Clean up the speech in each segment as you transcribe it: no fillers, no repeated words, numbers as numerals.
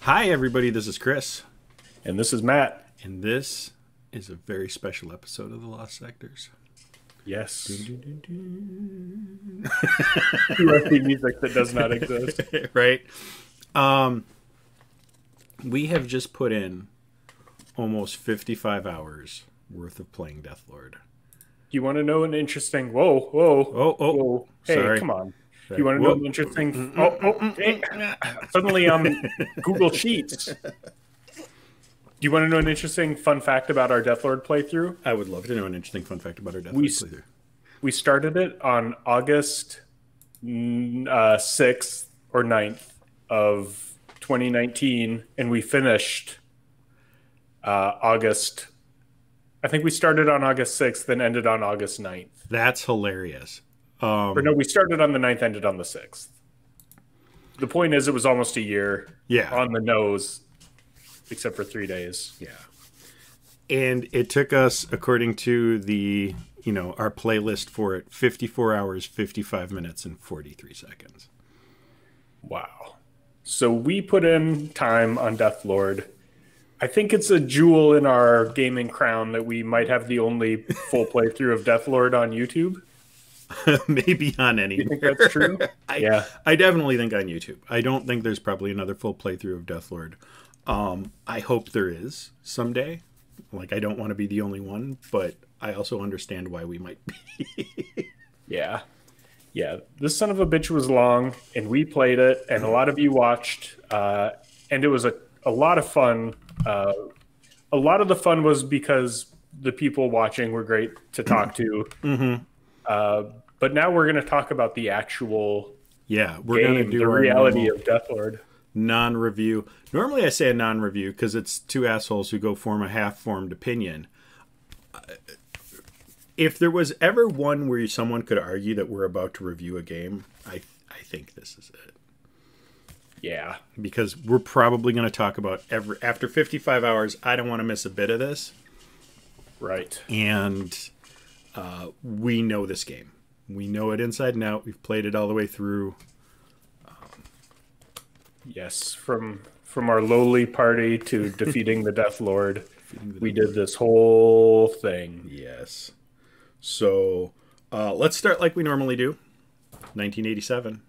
Hi, everybody. This is Chris. And this is Matt. And this is a very special episode of The Lost Sectors. Yes. Rusty music that does not exist. Right? We have just put in almost 55 hours worth of playing Deathlord. You want to know an interesting... Whoa. Hey, sorry. Come on. Sorry. You want to know an interesting... Hey. Suddenly I'm Google Sheets. Do you want to know an interesting fun fact about our Deathlord playthrough? I would love to know an interesting fun fact about our Deathlord playthrough. We started it on August 6th or 9th of 2019, and we finished August... I think we started on August 6th and ended on August 9th. That's hilarious. Or no, we started on the 9th, ended on the 6th. The point is, it was almost a year on the nose, except for 3 days. Yeah. And it took us, according to the, our playlist for it, 54 hours, 55 minutes, and 43 seconds. Wow. So we put in time on Deathlord. I think it's a jewel in our gaming crown that we might have the only full playthrough of Deathlord on YouTube. Maybe on any. You think that's true? Yeah. I definitely think on YouTube. I don't think there's probably another full playthrough of Deathlord. I hope there is someday. Like, I don't want to be the only one, but I also understand why we might be. Yeah. This son of a bitch was long, and we played it, and a lot of you watched, and it was a lot of fun. A lot of the fun was because the people watching were great to talk to. But now we're going to talk about the actual we're going to do the reality of Deathlord. Non-review. Normally I say a non-review because it's two assholes who go form a half-formed opinion. If there was ever one where someone could argue that we're about to review a game, I think this is it. Yeah. Because we're probably going to talk about after 55 hours, I don't want to miss a bit of this. Right. And we know this game. We know it inside and out. We've played it all the way through. Yes, from our lowly party to defeating the Deathlord, we did this whole thing. Yes. So let's start like we normally do. 1987.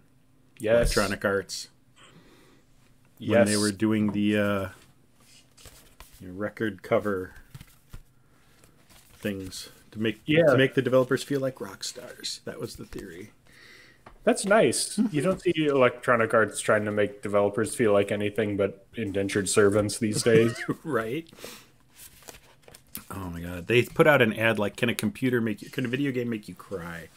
Yes. Electronic Arts. When they were doing the record cover things to make the developers feel like rock stars. That was the theory. That's nice. You don't see Electronic Arts trying to make developers feel like anything but indentured servants these days. Right. Oh my god. They put out an ad like, can a video game make you cry?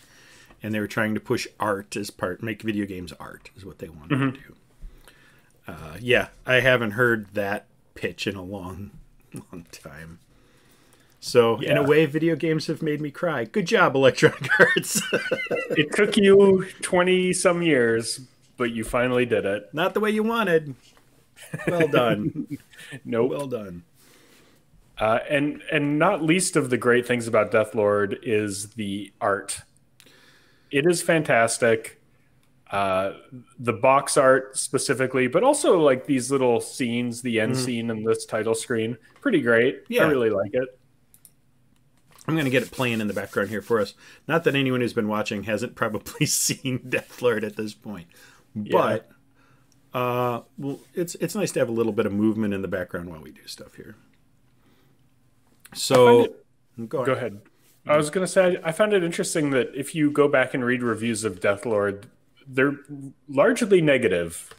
And they were trying to push art as make video games art is what they wanted to do. I haven't heard that pitch in a long time. So, in a way, video games have made me cry. Good job, Electronic Arts. It took you 20-some years, but you finally did it. Not the way you wanted. Well done. Nope. Well done. And not least of the great things about Deathlord is the art. It is fantastic. The box art specifically, but also like these little scenes, the end scene and this title screen, pretty great. Yeah. I really like it. I'm going to get it playing in the background here for us. Not that anyone who's been watching hasn't probably seen Deathlord at this point, but it's nice to have a little bit of movement in the background while we do stuff here. So go ahead. I was going to say, I found it interesting that if you go back and read reviews of Deathlord, they're largely negative.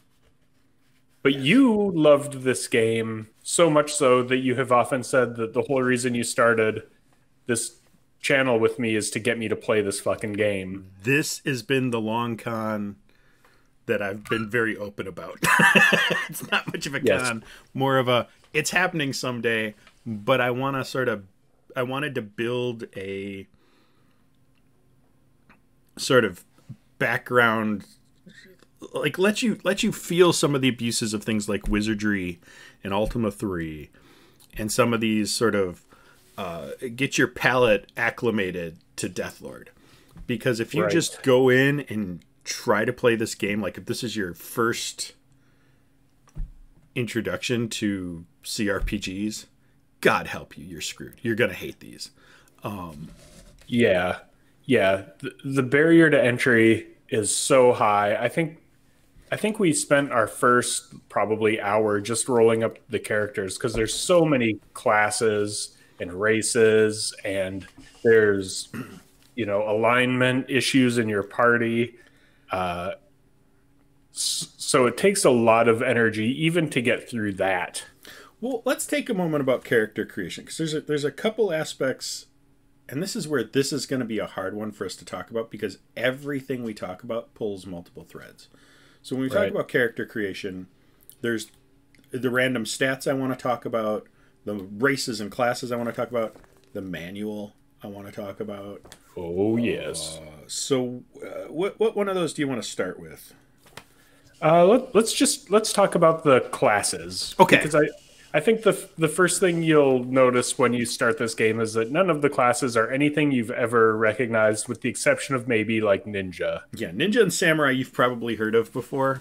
But you loved this game so much so that you have often said that the whole reason you started this channel with me is to get me to play this fucking game. This has been the long con that I've been very open about. It's not much of a con, more of a, it's happening someday, but I wanted to build a sort of background, like let you feel some of the abuses of things like Wizardry and Ultima 3 and some of these sort of get your palate acclimated to Deathlord. Because if you just go in and try to play this game, like if this is your first introduction to CRPGs, God help you, you're screwed. You're gonna hate these. Yeah. The barrier to entry is so high. I think we spent our first probably hour just rolling up the characters because there's so many classes and races, and there's alignment issues in your party. So it takes a lot of energy even to get through that. Well, let's take a moment about character creation, because there's a couple aspects, and this is where this is going to be a hard one for us to talk about, because everything we talk about pulls multiple threads. So when we talk about character creation, there's the random stats I want to talk about, the races and classes I want to talk about, the manual I want to talk about. Oh, yes. So what one of those do you want to start with? Let's talk about the classes. Okay. Because I think the first thing you'll notice when you start this game is that none of the classes are anything you've ever recognized, with the exception of maybe like ninja. Yeah, ninja and samurai you've probably heard of before,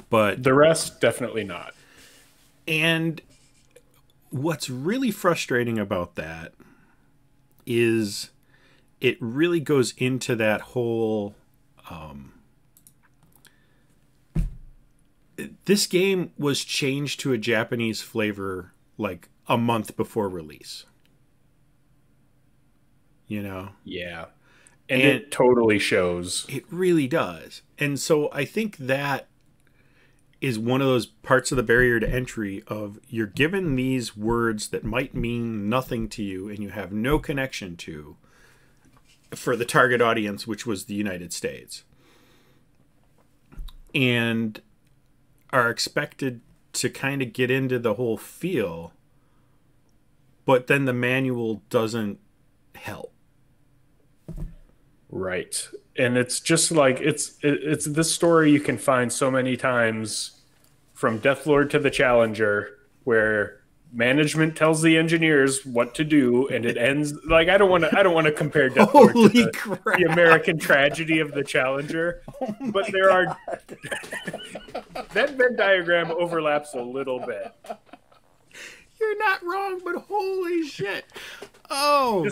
but the rest definitely not. And what's really frustrating about that is it really goes into that whole this game was changed to a Japanese flavor like a month before release. Yeah. And it totally shows. It really does. And so I think that is one of those parts of the barrier to entry of you're given these words that might mean nothing to you and you have no connection to for the target audience, which was the United States. And are expected to kind of get into the whole feel, but then the manual doesn't help. Right. And it's just like it's this story you can find so many times, from Deathlord to the Challenger, where management tells the engineers what to do, and it ends like I don't want to compare Deathlord to the American tragedy of the Challenger, but there are that Venn diagram overlaps a little bit. You're not wrong, but holy shit! Oh,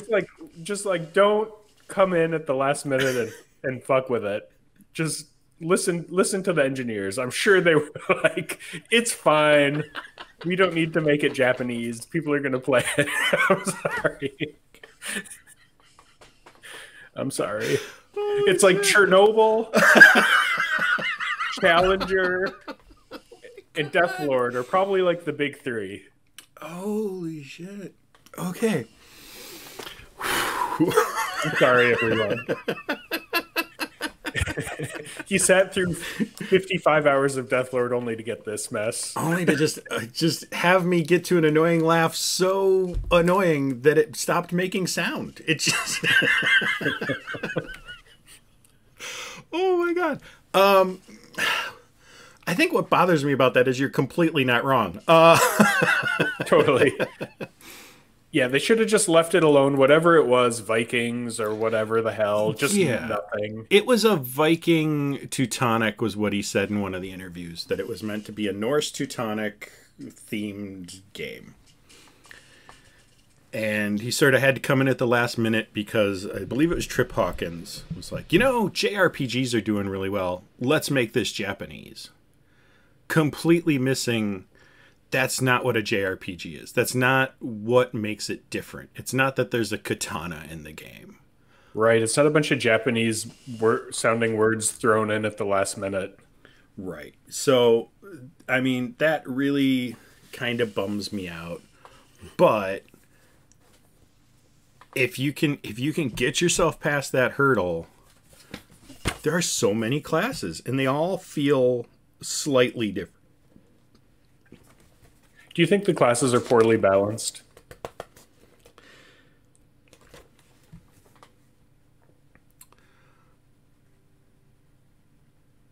just like don't come in at the last minute and fuck with it. Just listen to the engineers. I'm sure they were like, it's fine. We don't need to make it Japanese. People are going to play it. I'm sorry. Oh, it's like Chernobyl, Challenger, and Deathlord are probably like the big three. Holy shit. Okay. I'm sorry, everyone. He sat through 55 hours of Deathlord only to get this mess. Only to just have me get to an annoying laugh so annoying that it stopped making sound. It just... Oh my god. I think what bothers me about that is you're completely not wrong. Totally. Yeah, they should have just left it alone. Whatever it was, Vikings or whatever the hell, just nothing. It was a Viking Teutonic, was what he said in one of the interviews, that it was meant to be a Norse Teutonic themed game. And he sort of had to come in at the last minute because I believe it was Trip Hawkins was like, JRPGs are doing really well. Let's make this Japanese. Completely missing... That's not what a JRPG is. That's not what makes it different. It's not that there's a katana in the game. Right. It's not a bunch of Japanese sounding words thrown in at the last minute. Right. So, I mean, that really kind of bums me out. But if you can get yourself past that hurdle, there are so many classes, and they all feel slightly different. Do you think the classes are poorly balanced?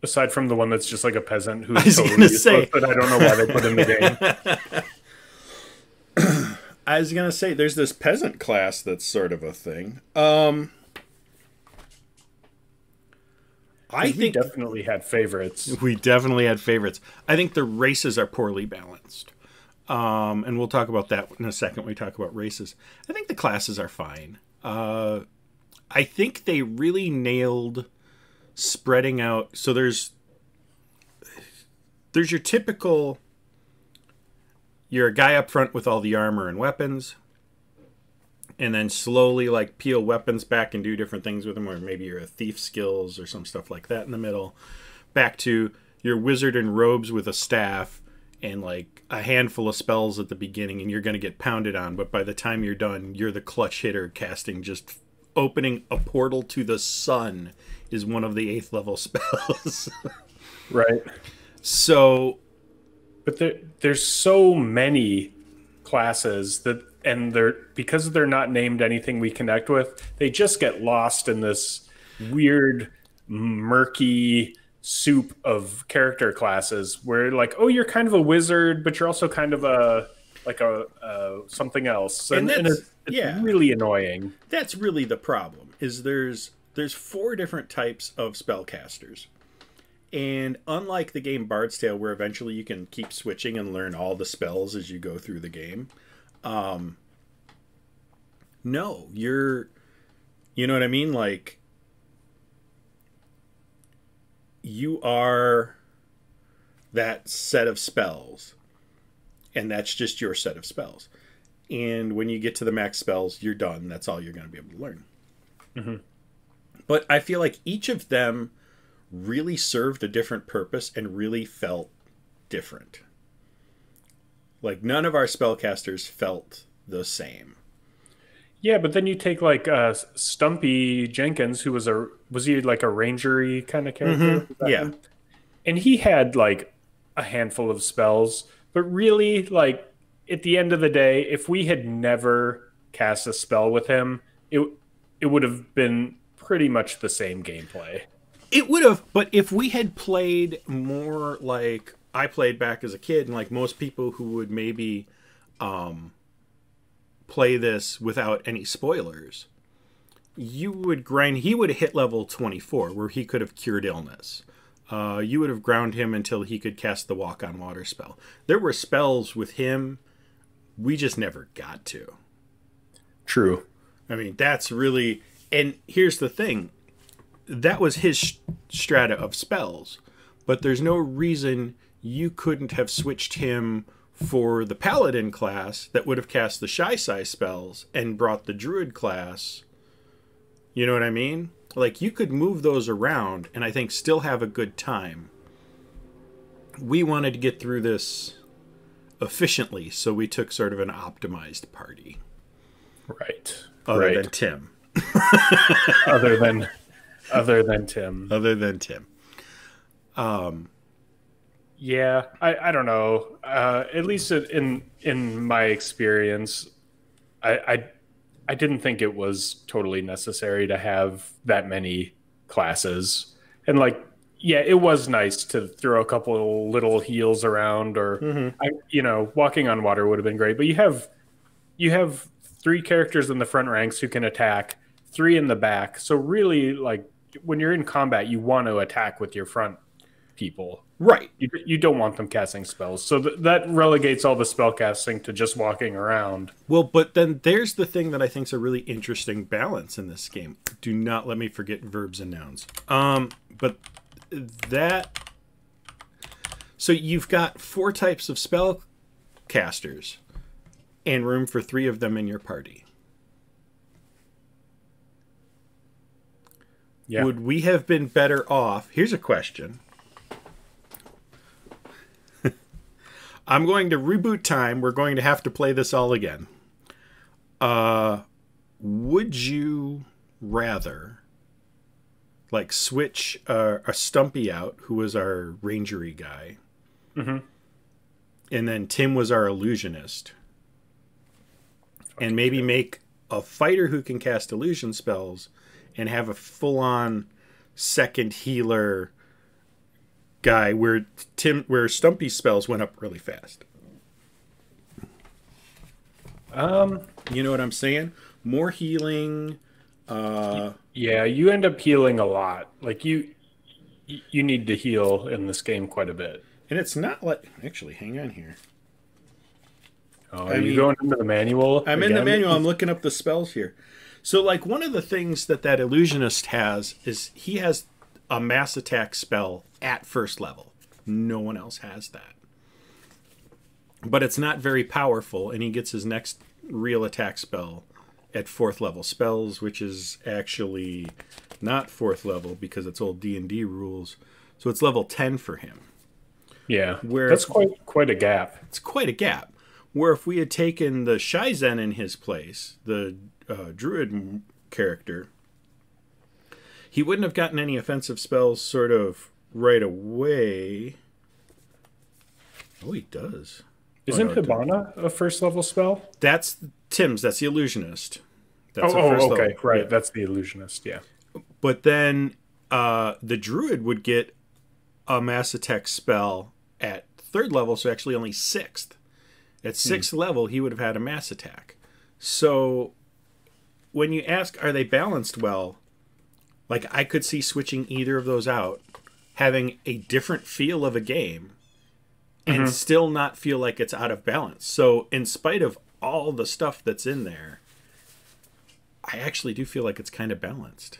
Aside from the one that's just like a peasant who's totally useless, but I don't know why they put in the game. I was going to say, there's this peasant class that's sort of a thing. I We think definitely had favorites. we definitely had favorites. I think the races are poorly balanced. And we'll talk about that in a second when we talk about races. I think the classes are fine. I think they really nailed spreading out. So there's your typical, you're a guy up front with all the armor and weapons, and then slowly like peel weapons back and do different things with them, or maybe you're a thief skills or some stuff like that in the middle. Back to your wizard in robes with a staff and like a handful of spells at the beginning, and you're going to get pounded on, but by the time you're done, you're the clutch hitter casting just opening a portal to the sun is one of the 8th level spells. Right. So, but there's so many classes that, and because they're not named anything we connect with, they just get lost in this weird, murky soup of character classes where like, oh, you're kind of a wizard, but you're also kind of a something else, and it's really annoying. That's really the problem. Is there's 4 different types of spellcasters. And unlike the game Bard's Tale, where eventually you can keep switching and learn all the spells as you go through the game, no, you know what I mean? Like, you are that set of spells, and that's just your set of spells. And when you get to the max spells, you're done. That's all you're going to be able to learn. Mm-hmm. But I feel like each of them really served a different purpose and really felt different. Like, none of our spellcasters felt the same. Yeah, but then you take like Stumpy Jenkins, who was he like a rangery kind of character? Mm-hmm. Yeah. Him? And he had like a handful of spells, but really, like, at the end of the day, if we had never cast a spell with him, it would have been pretty much the same gameplay. It would have, but if we had played more like I played back as a kid, and like most people who would maybe play this without any spoilers, he would have hit level 24, where he could have cured illness. You would have ground him until he could cast the Walk on Water spell. There were spells with him we just never got to. True. I mean, that's really... And here's the thing. That was his strata of spells. But there's no reason you couldn't have switched him for the Paladin class that would have cast the Shy Sai spells and brought the Druid class. You know what I mean? Like, you could move those around and I think still have a good time. We wanted to get through this efficiently, so we took sort of an optimized party. Right. Other than Tim. Other than Tim. Other than Tim. Yeah, I don't know. At least in my experience, I didn't think it was totally necessary to have that many classes. And like, yeah, it was nice to throw a couple little heals around, or walking on water would have been great. But you have 3 characters in the front ranks who can attack, 3 in the back. So really, like, when you're in combat, you want to attack with your front people. Right. You don't want them casting spells. So that relegates all the spell casting to just walking around. Well, but then there's the thing that I think is a really interesting balance in this game. Do not let me forget verbs and nouns. But that... So you've got 4 types of spell casters and room for 3 of them in your party. Yeah. Would we have been better off? Here's a question. I'm going to reboot time. We're going to have to play this all again. Would you rather like switch a Stumpy out, who was our rangery guy, and then Tim was our illusionist, and maybe make a fighter who can cast illusion spells and have a full-on second healer guy where Stumpy's spells went up really fast? You know what I'm saying? More healing. Yeah, you end up healing a lot. Like you you need to heal in this game quite a bit. And it's not like, actually, hang on here. Oh, are you going into the manual? I'm in the manual. I'm looking up the spells here. So, like, one of the things that illusionist has is he has a mass attack spell at first level. No one else has that. But it's not very powerful, and he gets his next real attack spell at 4th level spells, which is actually not 4th level because it's old D&D rules. So it's level 10 for him. Yeah, that's quite a gap. It's quite a gap. Where if we had taken the Shizen in his place, the druid character, he wouldn't have gotten any offensive spells sort of right away. Oh, he does. Isn't Hibana a first level spell? That's Tim's. That's the illusionist. That's okay. Level. Right. Yeah. That's the illusionist, yeah. But then the druid would get a mass attack spell at 3rd level, so actually only 6th. At 6th level, he would have had a mass attack. So when you ask, are they balanced well? Like, I could see switching either of those out, having a different feel of a game, and still not feel like it's out of balance. So in spite of all the stuff that's in there, I actually do feel like it's kind of balanced.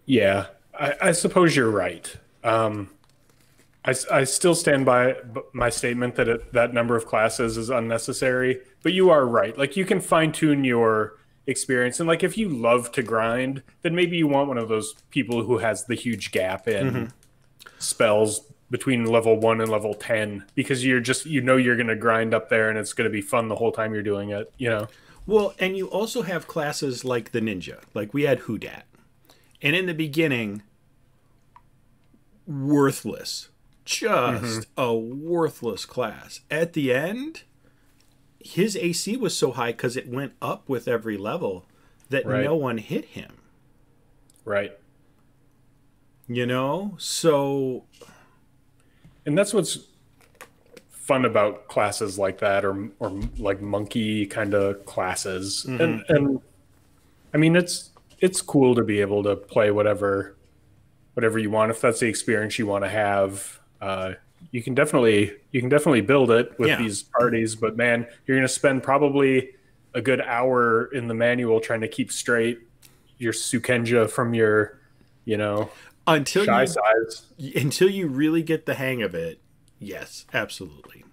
Yeah, I suppose you're right. I still stand by my statement that that number of classes is unnecessary, but you are right. Like, you can fine tune your experience, and like, if you love to grind, then maybe you want one of those people who has the huge gap in spells between level 1 and level 10, because you're just, you're going to grind up there and it's going to be fun the whole time you're doing it, you know? Well, and you also have classes like the ninja. Like, we had Houdat. And in the beginning, worthless. Just a worthless class. At the end, his AC was so high because it went up with every level that no one hit him. Right. You know? So... And that's what's fun about classes like that, or like monkey kind of classes. And I mean, it's cool to be able to play whatever you want, if that's the experience you want to have. You can definitely build it with these parties, but man, you're going to spend probably a good hour in the manual trying to keep straight your Sukenja from your, until shy size. Until you really get the hang of it, yes, absolutely.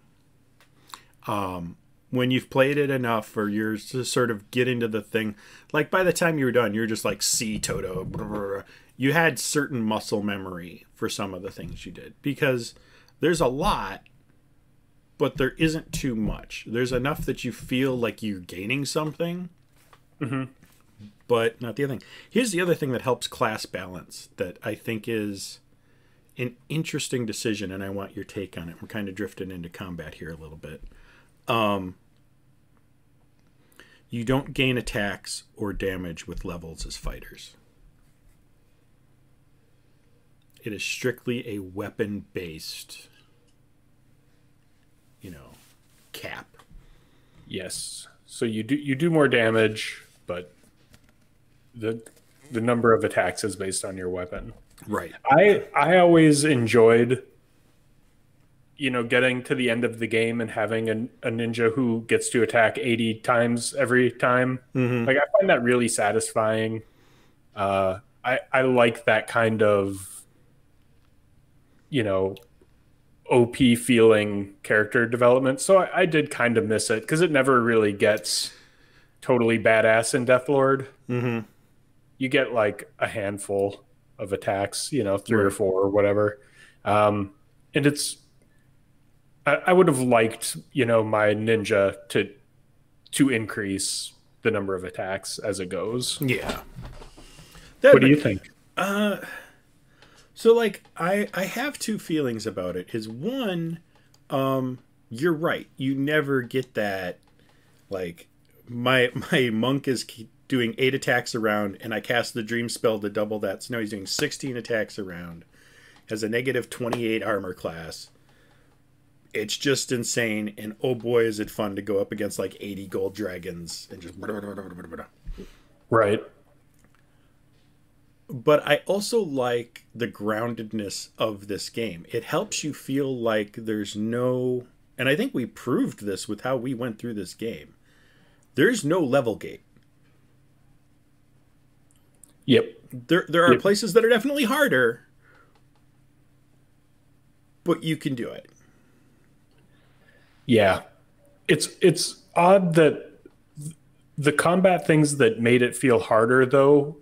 When you've played it enough, or you're to sort of get into the thing, like by the time you were done, you're just like, see, Toto. Blah, blah, blah. You had certain muscle memory for some of the things you did, because there's a lot, but there isn't too much. There's enough that you feel like you're gaining something. But not the other thing. Here's the other thing that helps class balance that I think is an interesting decision, and I want your take on it. We're kind of drifting into combat here a little bit. You don't gain attacks or damage with levels as fighters. It is strictly a weapon-based, cap. Yes. So you do more damage, but the number of attacks is based on your weapon. Right. I always enjoyed, getting to the end of the game and having a ninja who gets to attack 80 times every time. Like, I find that really satisfying. I like that kind of, OP feeling character development. So I did kind of miss it, because it never really gets totally badass in Deathlord. You get like a handful of attacks, 3 or 4 or whatever. And I would have liked, my ninja to increase the number of attacks as it goes. Yeah. What do you think? So, like, I have 2 feelings about it. Is one, you're right. You never get that, like, my monk is doing 8 attacks a round, and I cast the dream spell to double that. So now he's doing 16 attacks a round. Has a negative 28 armor class. It's just insane, and oh boy, is it fun to go up against like 80 gold dragons and just... Right. But I also like the groundedness of this game. It helps you feel like there's no, and I think we proved this with how we went through this game. There's no level gate. Yep. There are places that are definitely harder, but you can do it. Yeah. It's odd that the combat things that made it feel harder, though,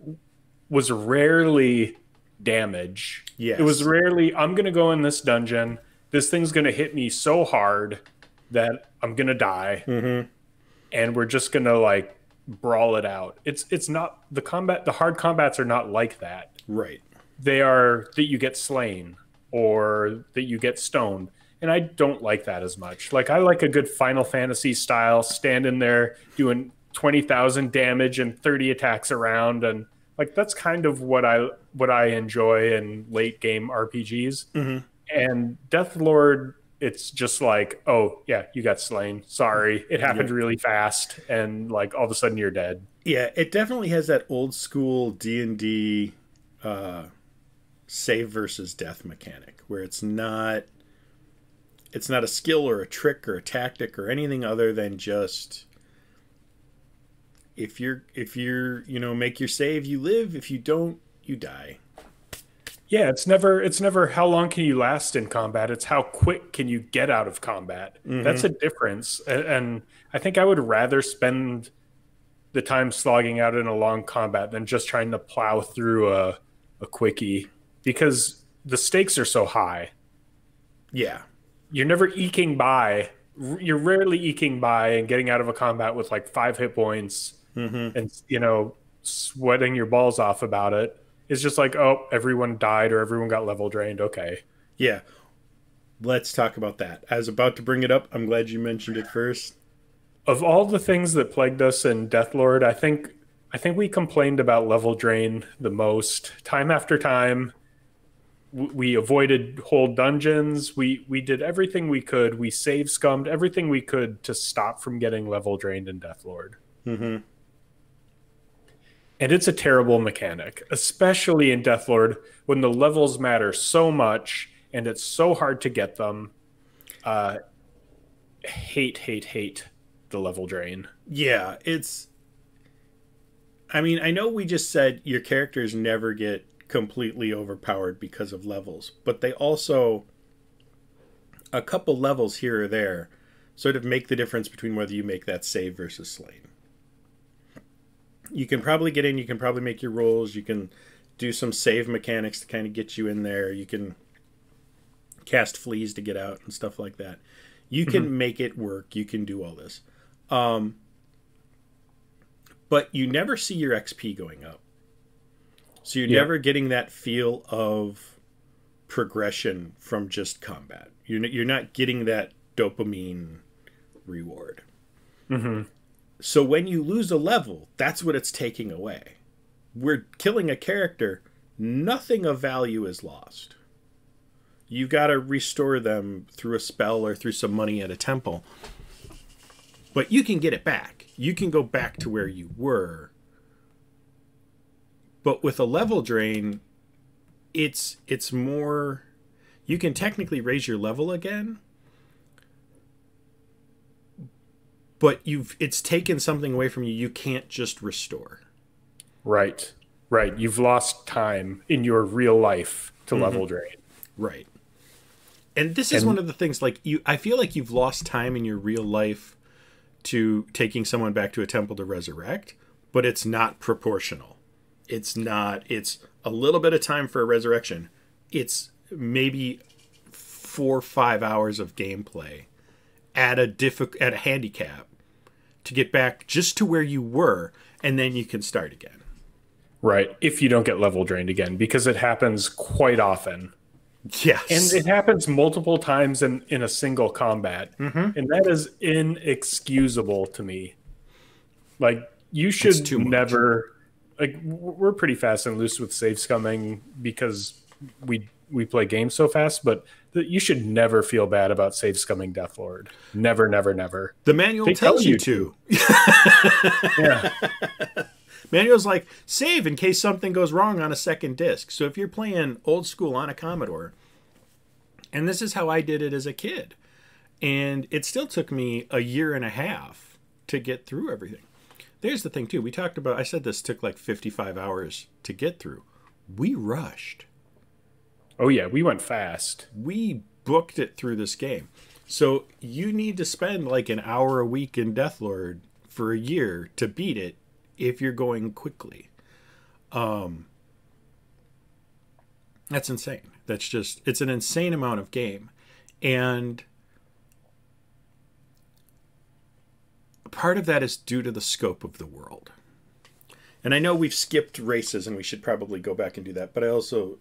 was rarely damage. Yes. It was rarely, I'm going to go in this dungeon. This thing's going to hit me so hard that I'm going to die. Mm-hmm. And we're just going to like brawl it out. It's not the combat. The hard combats are not like that. Right. They are that you get slain or that you get stoned. And I don't like that as much. Like I like a good Final Fantasy style, standing there doing 20,000 damage and 30 attacks around, and like that's kind of what I enjoy in late game RPGs. Mm-hmm. And Deathlord, it's just like, oh yeah, you got slain. Sorry, it happened really fast, and like all of a sudden you're dead. Yeah, it definitely has that old school D&D save versus death mechanic, where it's not a skill or a trick or a tactic or anything other than just if you're make your save, you live. If you don't, you die. Yeah, it's never how long can you last in combat. It's how quick can you get out of combat. Mm-hmm. That's a difference. And I think I would rather spend the time slogging out in a long combat than just trying to plow through a quickie, because the stakes are so high. Yeah. You're never eking by. You're rarely eking by and getting out of a combat with like 5 hit points, mm-hmm. and sweating your balls off about it. It's just like, oh, everyone died or everyone got level drained. Okay. Yeah. Let's talk about that. I was about to bring it up. I'm glad you mentioned it first. Of all the things that plagued us in Deathlord, I think we complained about level drain the most. Time after time, we avoided whole dungeons. We did everything we could. We save scummed everything we could to stop from getting level drained in Deathlord. Mm-hmm. And it's a terrible mechanic, especially in Deathlord when the levels matter so much and it's so hard to get them. Hate the level drain. Yeah, I mean, I know we just said your characters never get completely overpowered because of levels, but they also, a couple levels here or there, sort of make the difference between whether you make that save versus slain. You can probably get in, you can probably make your rolls, you can do some save mechanics to kind of get you in there, you can cast fleas to get out and stuff like that. You can make it work, you can do all this. But you never see your XP going up. So you're never getting that feel of progression from just combat. You're not getting that dopamine reward. Mm-hmm. So when you lose a level, that's what it's taking away. We're killing a character, nothing of value is lost. You've got to restore them through a spell or through some money at a temple. But you can get it back. You can go back to where you were. But with a level drain, it's more... You can technically raise your level again, but it's taken something away from you. You can't just restore. Right. You've lost time in your real life to level drain. Right. And this is one of the things, like, I feel like you've lost time in your real life to taking someone back to a temple to resurrect, but it's not proportional. It's a little bit of time for a resurrection. It's maybe 4 or 5 hours of gameplay at a handicap to get back just to where you were, and then you can start again. Right. If you don't get level drained again, because it happens quite often. Yes. And it happens multiple times in a single combat. Mm-hmm. And that is inexcusable to me. Like, you should never... Like, we're pretty fast and loose with save scumming because we play games so fast, but you should never feel bad about save scumming Deathlord. Never. The manual tells you to. Yeah. Manual's like, save in case something goes wrong on a second disc. So if you're playing old school on a Commodore, and this is how I did it as a kid, and it still took me a year and a half to get through everything. There's the thing, too. We talked about, I said this took like 55 hours to get through. We rushed. Oh, yeah, we went fast. We booked it through this game. So you need to spend like an hour a week in Deathlord for a year to beat it if you're going quickly. That's insane. That's just, it's an insane amount of game. And part of that is due to the scope of the world. And I know we've skipped races and we should probably go back and do that, but I also,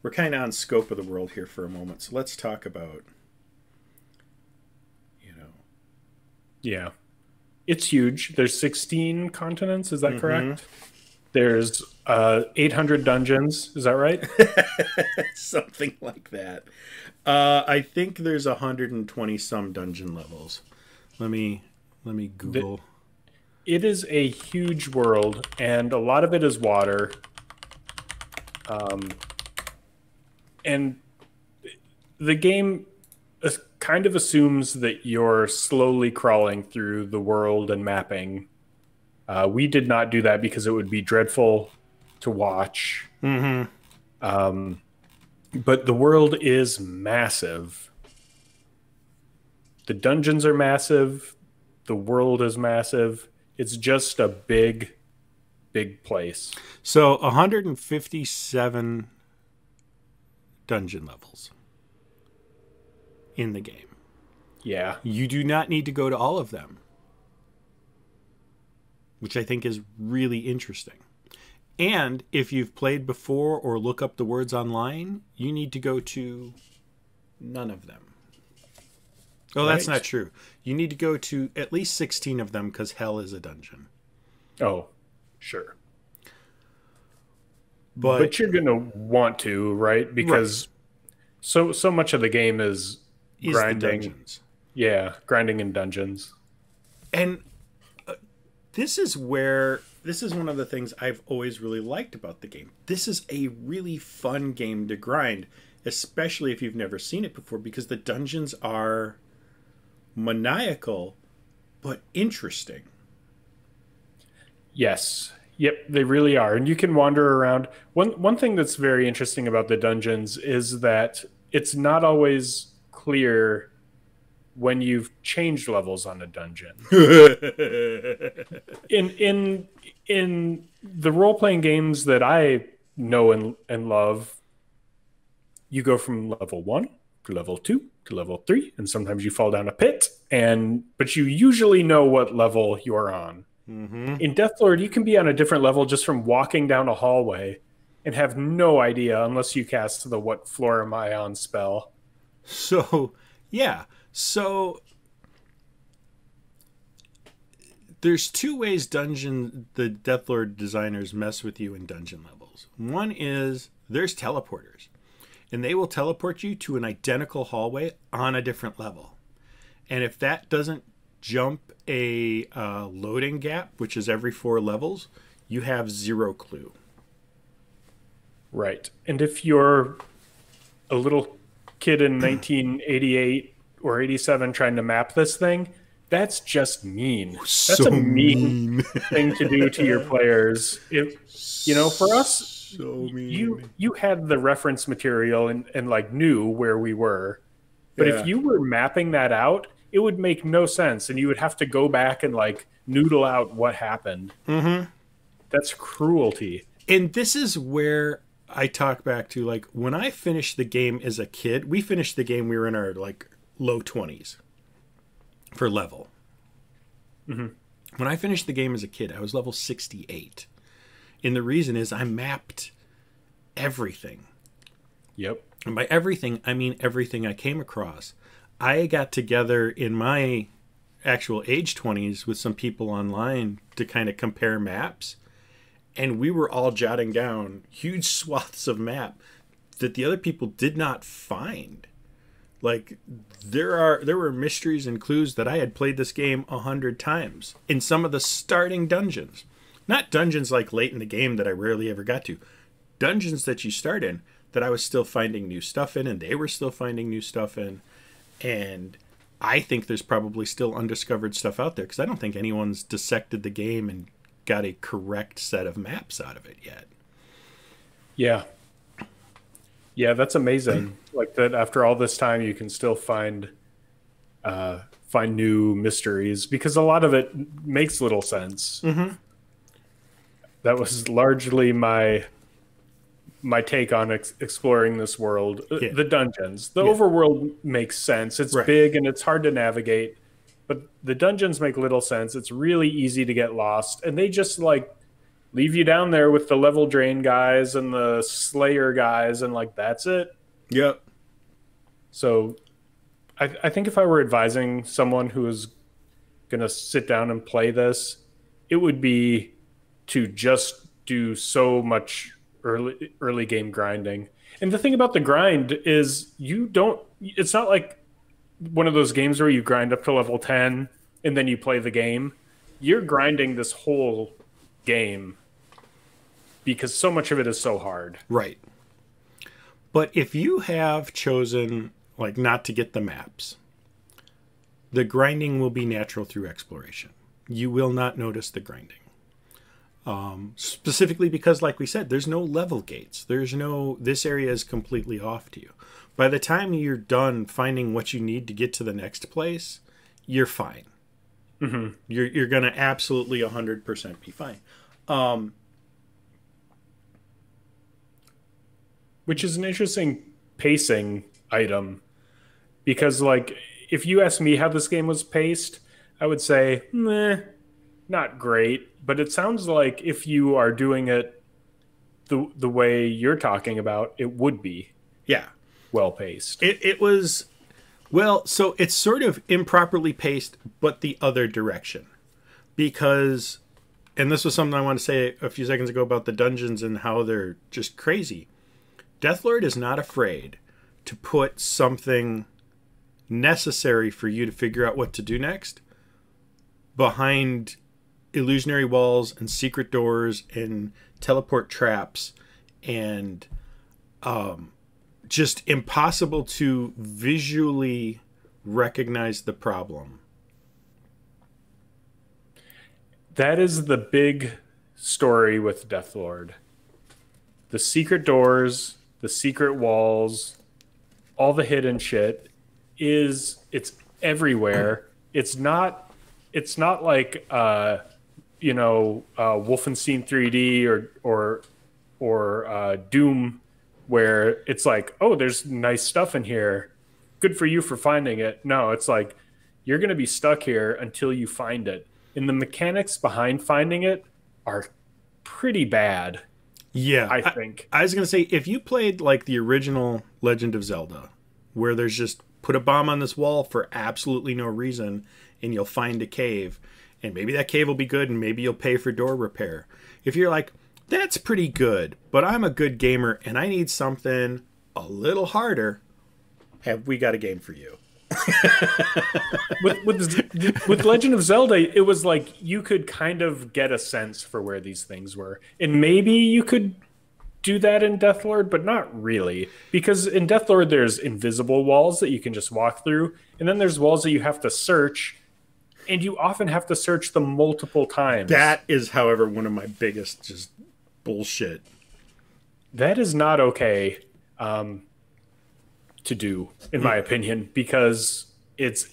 we're kind of on scope of the world here for a moment. So let's talk about, Yeah. It's huge. There's 16 continents, is that correct? There's 800 dungeons, is that right? Something like that. I think there's 120 some dungeon levels. Let me Google. It is a huge world, and a lot of it is water. And the game kind of assumes that you're slowly crawling through the world and mapping. We did not do that because it would be dreadful to watch. But the world is massive. The dungeons are massive. The world is massive. It's just a big, big place. So 157 dungeon levels in the game. Yeah. You do not need to go to all of them, which I think is really interesting. And if you've played before or look up the words online, you need to go to none of them. Oh, that's not true. You need to go to at least 16 of them because hell is a dungeon. Oh, sure. But you're going to want to, right? Because so much of the game is grinding. Dungeons. Yeah, grinding in dungeons. And this is one of the things I've always really liked about the game. This is a really fun game to grind, especially if you've never seen it before, because the dungeons are maniacal but interesting. Yes. Yep, they really are. And you can wander around. One thing that's very interesting about the dungeons is that it's not always clear when you've changed levels on a dungeon. in the role-playing games that I know and love, you go from level 1 to level 2 to level 3, and sometimes you fall down a pit, but you usually know what level you're on. In Deathlord, you can be on a different level just from walking down a hallway and have no idea unless you cast the what floor am I on spell. So, yeah. So, there's two ways the Deathlord designers mess with you in dungeon levels. One is there's teleporters, and they will teleport you to an identical hallway on a different level. And if that doesn't jump a loading gap, which is every 4 levels, you have zero clue. Right. And if you're a little kid in 1988 or 87 trying to map this thing, that's just mean. That's a mean thing to do to your players. If for us, you had the reference material and like knew where we were. But if you were mapping that out, it would make no sense, and you would have to go back and like noodle out what happened. That's cruelty. And this is where I talk back to, like, when I finished the game as a kid, we finished the game, we were in our like low 20s for level. When I finished the game as a kid, I was level 68. And the reason is I mapped everything. Yep. And by everything, I mean everything I came across. I got together in my actual age 20s with some people online to kind of compare maps. And we were all jotting down huge swaths of map that the other people did not find. Like, there were mysteries and clues that I had played this game 100 times in some of the starting dungeons. Not dungeons like late in the game that I rarely ever got to. Dungeons that you start in that I was still finding new stuff in, and they were still finding new stuff in. And I think there's probably still undiscovered stuff out there because I don't think anyone's dissected the game and got a correct set of maps out of it yet. Yeah. Yeah, that's amazing. Like that after all this time you can still find new mysteries because a lot of it makes little sense. Mm-hmm. That was largely my take on exploring this world. Yeah. The dungeons. The overworld makes sense. It's big and it's hard to navigate, but the dungeons make little sense. It's really easy to get lost, and they just like leave you down there with the level drain guys and the slayer guys, and like that's it. Yep. So I think if I were advising someone who is going to sit down and play this, it would be to just do so much early game grinding. And the thing about the grind is it's not like one of those games where you grind up to level 10 and then you play the game. You're grinding this whole game because so much of it is so hard. Right. But if you have chosen like not to get the maps, the grinding will be natural through exploration. You will not notice the grinding. Specifically because, like we said, there's no level gates. This area is completely off to you. By the time you're done finding what you need to get to the next place, you're fine. Mm-hmm. You're going to absolutely 100% be fine. Which is an interesting pacing item. Because, like, if you ask me how this game was paced, I would say, meh, not great. But it sounds like if you are doing it the way you're talking about, it would be well paced. It was, well, so it's sort of improperly paced, but the other direction. Because, and this was something I wanted to say a few seconds ago about the dungeons and how they're just crazy. Deathlord is not afraid to put something necessary for you to figure out what to do next behind illusionary walls and secret doors and teleport traps and just impossible to visually recognize the problem. That is the big story with Deathlord. The secret doors, the secret walls, all the hidden shit it's everywhere. It's not like Wolfenstein 3D or Doom, where it's like, oh, there's nice stuff in here. Good for you for finding it. No, it's like you're going to be stuck here until you find it. And the mechanics behind finding it are pretty bad. Yeah, I think. I was going to say, if you played like the original Legend of Zelda, where there's just put a bomb on this wall for absolutely no reason and you'll find a cave, and maybe that cave will be good and maybe you'll pay for door repair. If you're like, that's pretty good, but I'm a good gamer and I need something a little harder, have we got a game for you. with Legend of Zelda, it was like you could kind of get a sense for where these things were. And maybe you could do that in Deathlord, but not really. Because in Deathlord, there's invisible walls that you can just walk through. And then there's walls that you have to search. And you often have to search them multiple times. That is, however, one of my biggest just bullshit. That is not okay to do, in my opinion, because it's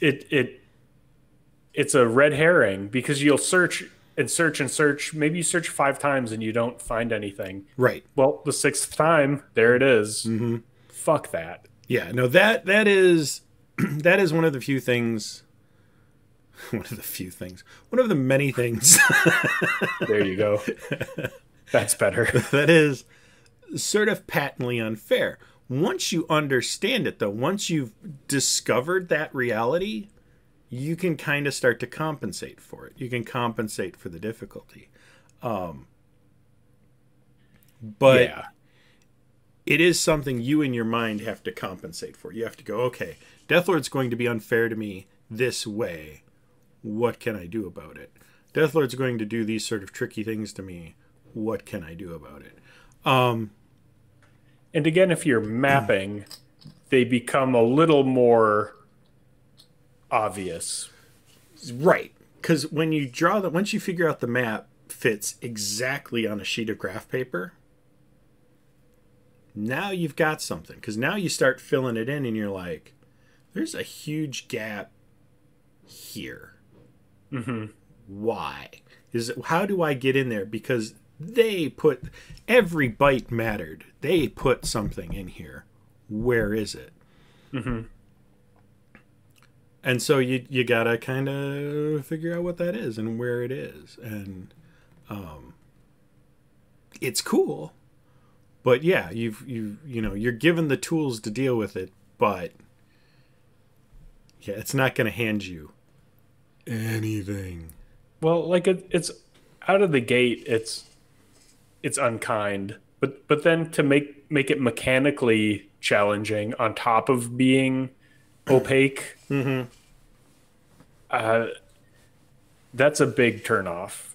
a red herring, because you'll search and search and search. Maybe you search 5 times and you don't find anything. Right. Well, the 6th time, there it is. Mm-hmm. Fuck that. Yeah, no, that is one of the few things. One of the many things. There you go. That's better. That is sort of patently unfair. Once you understand it, though, once you've discovered that reality, you can kind of start to compensate for it. You can compensate for the difficulty. But yeah. It is something you in your mind have to compensate for. You have to go, okay, Deathlord's going to be unfair to me this way. What can I do about it? Deathlord's going to do these sort of tricky things to me. What can I do about it? And again, if you're mapping, they become a little more obvious. Right. Because when you draw them, once you figure out the map fits exactly on a sheet of graph paper, now you've got something. Because now you start filling it in and you're like, there's a huge gap here. Mm-hmm. Why? How do I get in there? Because they put, every byte mattered. They put something in here. Where is it? Mm-hmm. And so you gotta kind of figure out what that is and where it is. And it's cool. But yeah, you're given the tools to deal with it, but yeah, it's not going to hand you anything. Well, like it's out of the gate, it's unkind, but then to make it mechanically challenging on top of being opaque, Mm-hmm. That's a big turnoff.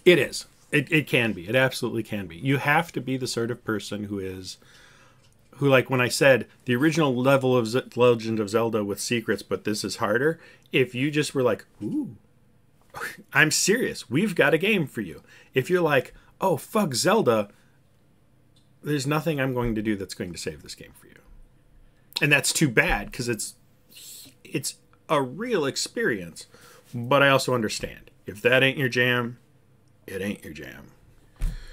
It is. It can be. It absolutely can be. You have to be the sort of person who like when I said the original level of Legend of Zelda with secrets, but this is harder. If you just were like, ooh, I'm serious. We've got a game for you. If you're like, oh, fuck Zelda, there's nothing I'm going to do that's going to save this game for you. And that's too bad because it's a real experience. But I also understand. If that ain't your jam, it ain't your jam.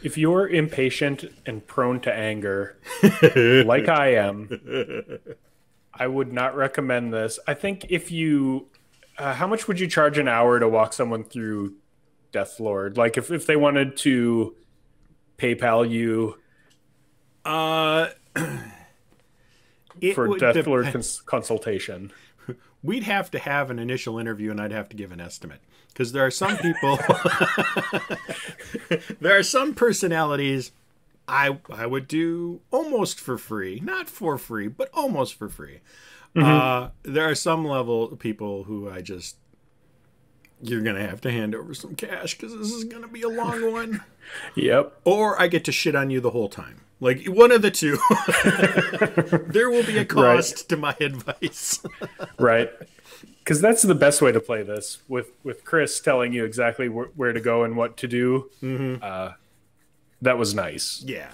If you're impatient and prone to anger, like I am, I would not recommend this. I think if you... how much would you charge an hour to walk someone through Deathlord? Like if they wanted to PayPal you for Deathlord consultation. We'd have to have an initial interview and I'd have to give an estimate. Because there are some people, there are some personalities I would do almost for free. Not for free, but almost for free. Mm-hmm. There are some level people who you're going to have to hand over some cash because this is going to be a long one. Yep. Or I get to shit on you the whole time. Like, one of the two. There will be a cost to my advice. Right. Because that's the best way to play this, with Chris telling you exactly where to go and what to do. Mm-hmm. That was nice. Yeah.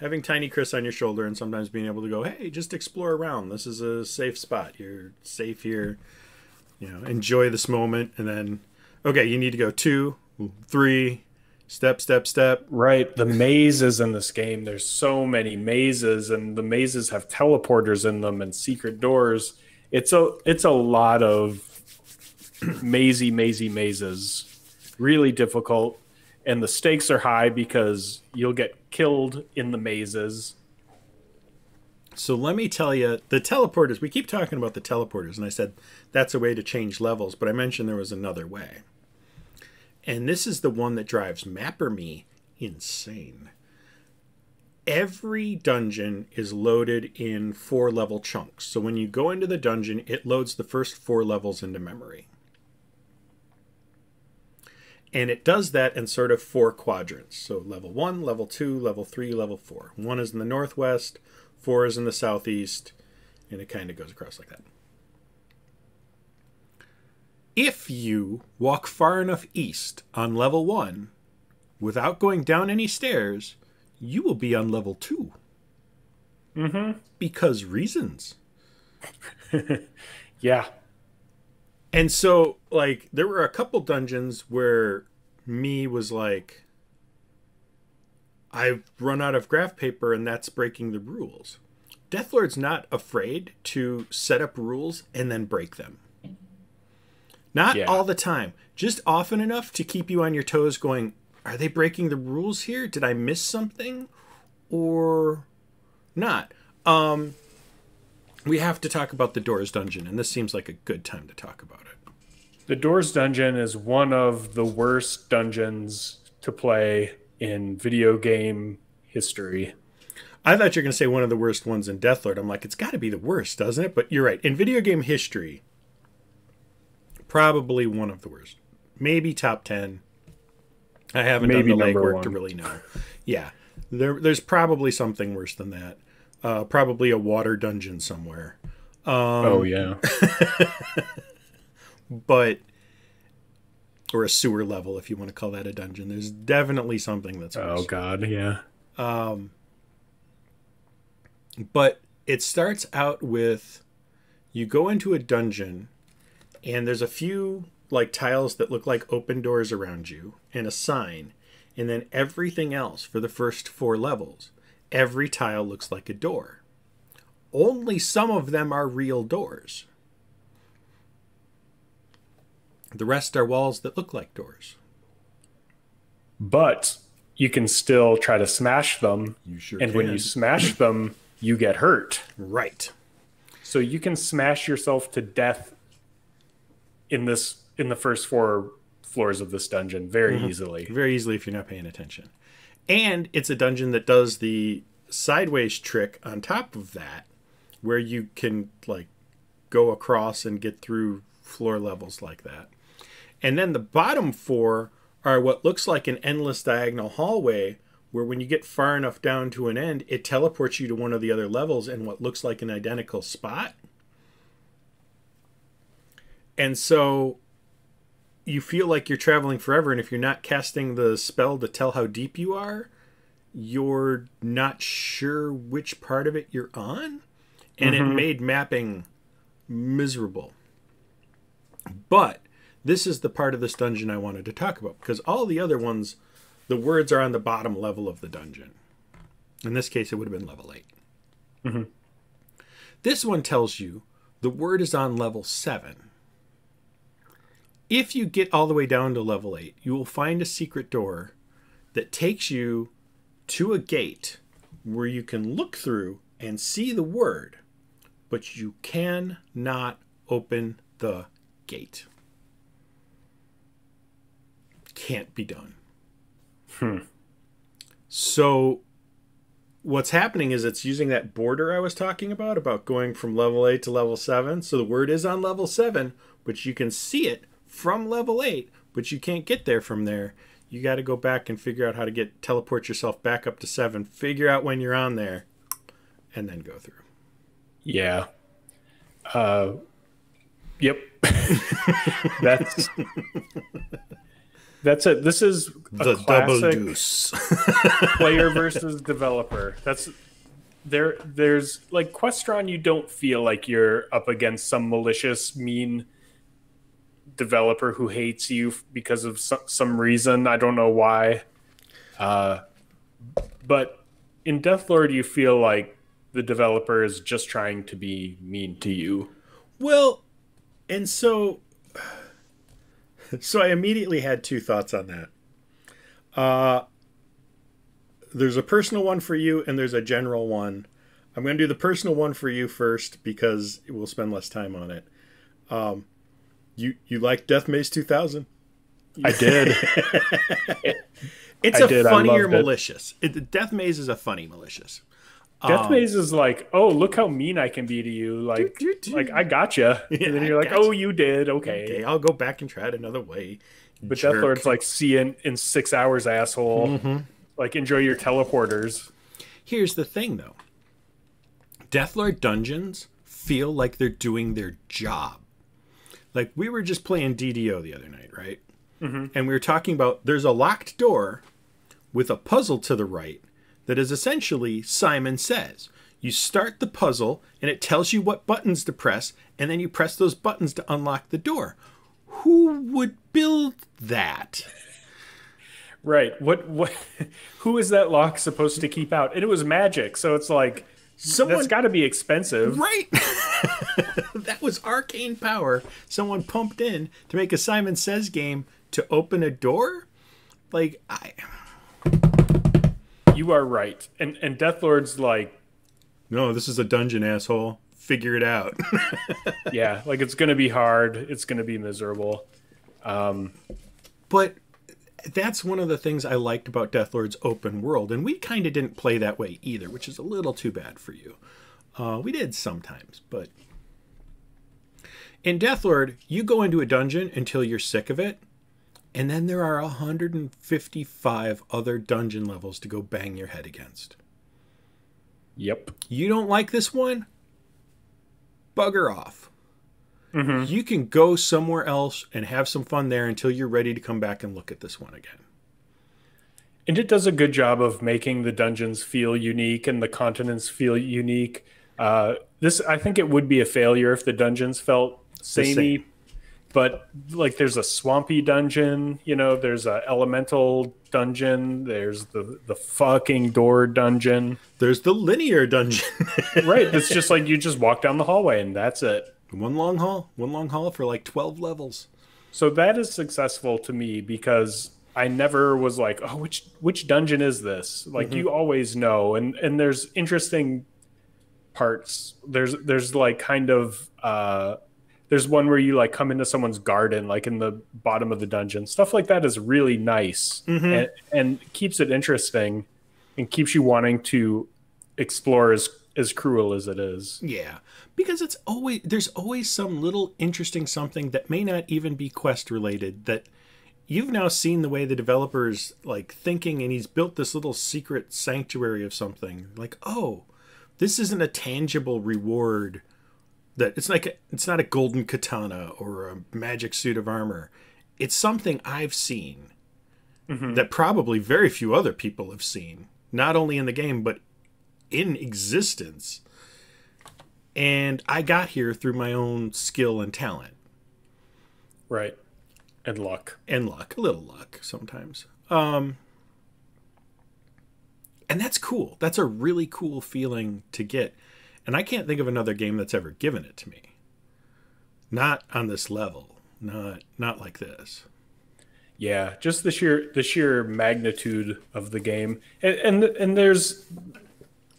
Having Tiny Chris on your shoulder and sometimes being able to go, hey, just explore around. This is a safe spot. You're safe here. Enjoy this moment. And then, okay, you need to go 2, 3, step. Right. The mazes in this game, there's so many mazes, and the mazes have teleporters in them and secret doors. It's a lot of mazy mazes. Really difficult. And the stakes are high because you'll get killed in the mazes. So let me tell you, the teleporters, we keep talking about the teleporters, and I said that's a way to change levels, but I mentioned there was another way. And this is the one that drives Mapper Me insane. Every dungeon is loaded in 4-level chunks. So when you go into the dungeon, it loads the first 4 levels into memory. And it does that in sort of 4 quadrants. So level 1, level 2, level 3, level 4. 1 is in the northwest, 4 is in the southeast, and it kind of goes across like that. If you walk far enough east on level 1 without going down any stairs, you will be on level 2. Mm-hmm. Because reasons. Yeah. And so, like, there were a couple dungeons where me was like, I've run out of graph paper and that's breaking the rules. Deathlord's not afraid to set up rules and then break them. Not all the time. Just often enough to keep you on your toes going, are they breaking the rules here? Did I miss something? Or not? We have to talk about the Doors dungeon, and this seems like a good time to talk about it. The Doors dungeon is one of the worst dungeons to play in video game history. I thought you were going to say one of the worst ones in Deathlord. I'm like, it's got to be the worst, doesn't it? But you're right. In video game history, Probably one of the worst. Maybe top 10. I haven't Maybe done the number legwork one. to really know. Yeah, there's probably something worse than that. Probably a water dungeon somewhere. Oh yeah. But or a sewer level, if you want to call that a dungeon. There's definitely something that's worse. Oh god, yeah. But it starts out with you go into a dungeon and there's a few like tiles that look like open doors around you and a sign, and then everything else for the first 4 levels, every tile looks like a door. Only some of them are real doors. The rest are walls that look like doors. But you can still try to smash them. You sure and can. when you smash them, you get hurt. Right. So you can smash yourself to death in the first 4 floors of this dungeon very easily. Very easily if you're not paying attention. And it's a dungeon that does the sideways trick on top of that, where you can like go across and get through floor levels like that. And then the bottom 4 are what looks like an endless diagonal hallway, where when you get far enough down to an end, it teleports you to one of the other levels in what looks like an identical spot. And so you feel like you're traveling forever, and if you're not casting the spell to tell how deep you are, you're not sure which part of it you're on. And it made mapping miserable. But this is the part of this dungeon I wanted to talk about, because all the other ones, the words are on the bottom level of the dungeon. In this case, it would have been level 8. This one tells you the word is on level 7. If you get all the way down to level 8, you will find a secret door that takes you to a gate where you can look through and see the word, but you cannot open the gate. Can't be done. So what's happening is it's using that border I was talking about going from level 8 to level 7. So the word is on level 7, but you can see it from level 8, but you can't get there from there. You got to go back and figure out how to teleport yourself back up to 7, figure out when you're on there, and then go through. Yeah. Yep. That's it. This is The double deuce. player versus developer. There's like Questron, you don't feel like you're up against some malicious, mean developer who hates you because of some reason. I don't know why. But in Deathlord, you feel like the developer is just trying to be mean to you. Well, and so I immediately had 2 thoughts on that. There's a personal one for you and there's a general one. I'm going to do the personal one for you first because we'll spend less time on it. You like Death Maze 2000? I did. It's I a did. funnier I loved it. malicious. Death Maze is a funny malicious. Death Maze is like, oh, look how mean I can be to you. Like, I gotcha. Yeah, and then you're like, I gotcha. oh, you did. Okay. Okay, I'll go back and try it another way. But Jerk. Deathlord's like, see you in 6 hours, asshole. Like, enjoy your teleporters. Here's the thing, though. Deathlord dungeons feel like they're doing their job. Like, we were just playing DDO the other night, right? And we were talking about there's a locked door with a puzzle to the right that is essentially Simon Says. You start the puzzle, and it tells you what buttons to press, and then you press those buttons to unlock the door. Who would build that? Right. What? Who is that lock supposed to keep out? And it was magic, so it's like, that's got to be expensive. Right. That was arcane power someone pumped in to make a Simon Says game to open a door. Like, You are right. And Deathlord's like, no, this is a dungeon, asshole. Figure it out. yeah, like it's going to be hard. It's going to be miserable. But that's one of the things I liked about Deathlord's open world. And we kind of didn't play that way either, which is a little too bad for you. We did sometimes, but In Deathlord, you go into a dungeon until you're sick of it, and then there are 155 other dungeon levels to go bang your head against. Yep. You don't like this one? Bugger off. Mm-hmm. You can go somewhere else and have some fun there until you're ready to come back and look at this one again. And it does a good job of making the dungeons feel unique and the continents feel unique. I think it would be a failure if the dungeons felt samey. But like, there's a swampy dungeon, there's a elemental dungeon, there's the fucking door dungeon, there's the linear dungeon. Right? It's just like you just walk down the hallway and that's it. One long hall for like 12 levels. So that is successful to me because I never was like, oh, which dungeon is this? Like, you always know, and there's interesting parts. There's like kind of there's one where you like come into someone's garden, like in the bottom of the dungeon. Stuff like that is really nice and keeps it interesting and keeps you wanting to explore as cruel as it is. Yeah, because there's always some little interesting something that may not even be quest related that you've now seen the way the developer's like thinking, and he's built this little secret sanctuary of something. Like, oh, this isn't a tangible reward. That it's not a golden katana or a magic suit of armor. It's something I've seen that probably very few other people have seen, not only in the game but in existence. And I got here through my own skill and talent. Right. And luck. A little luck sometimes. And that's cool. That's a really cool feeling to get. And I can't think of another game that's ever given it to me. Not on this level. Not like this. Yeah, just the sheer magnitude of the game. And there's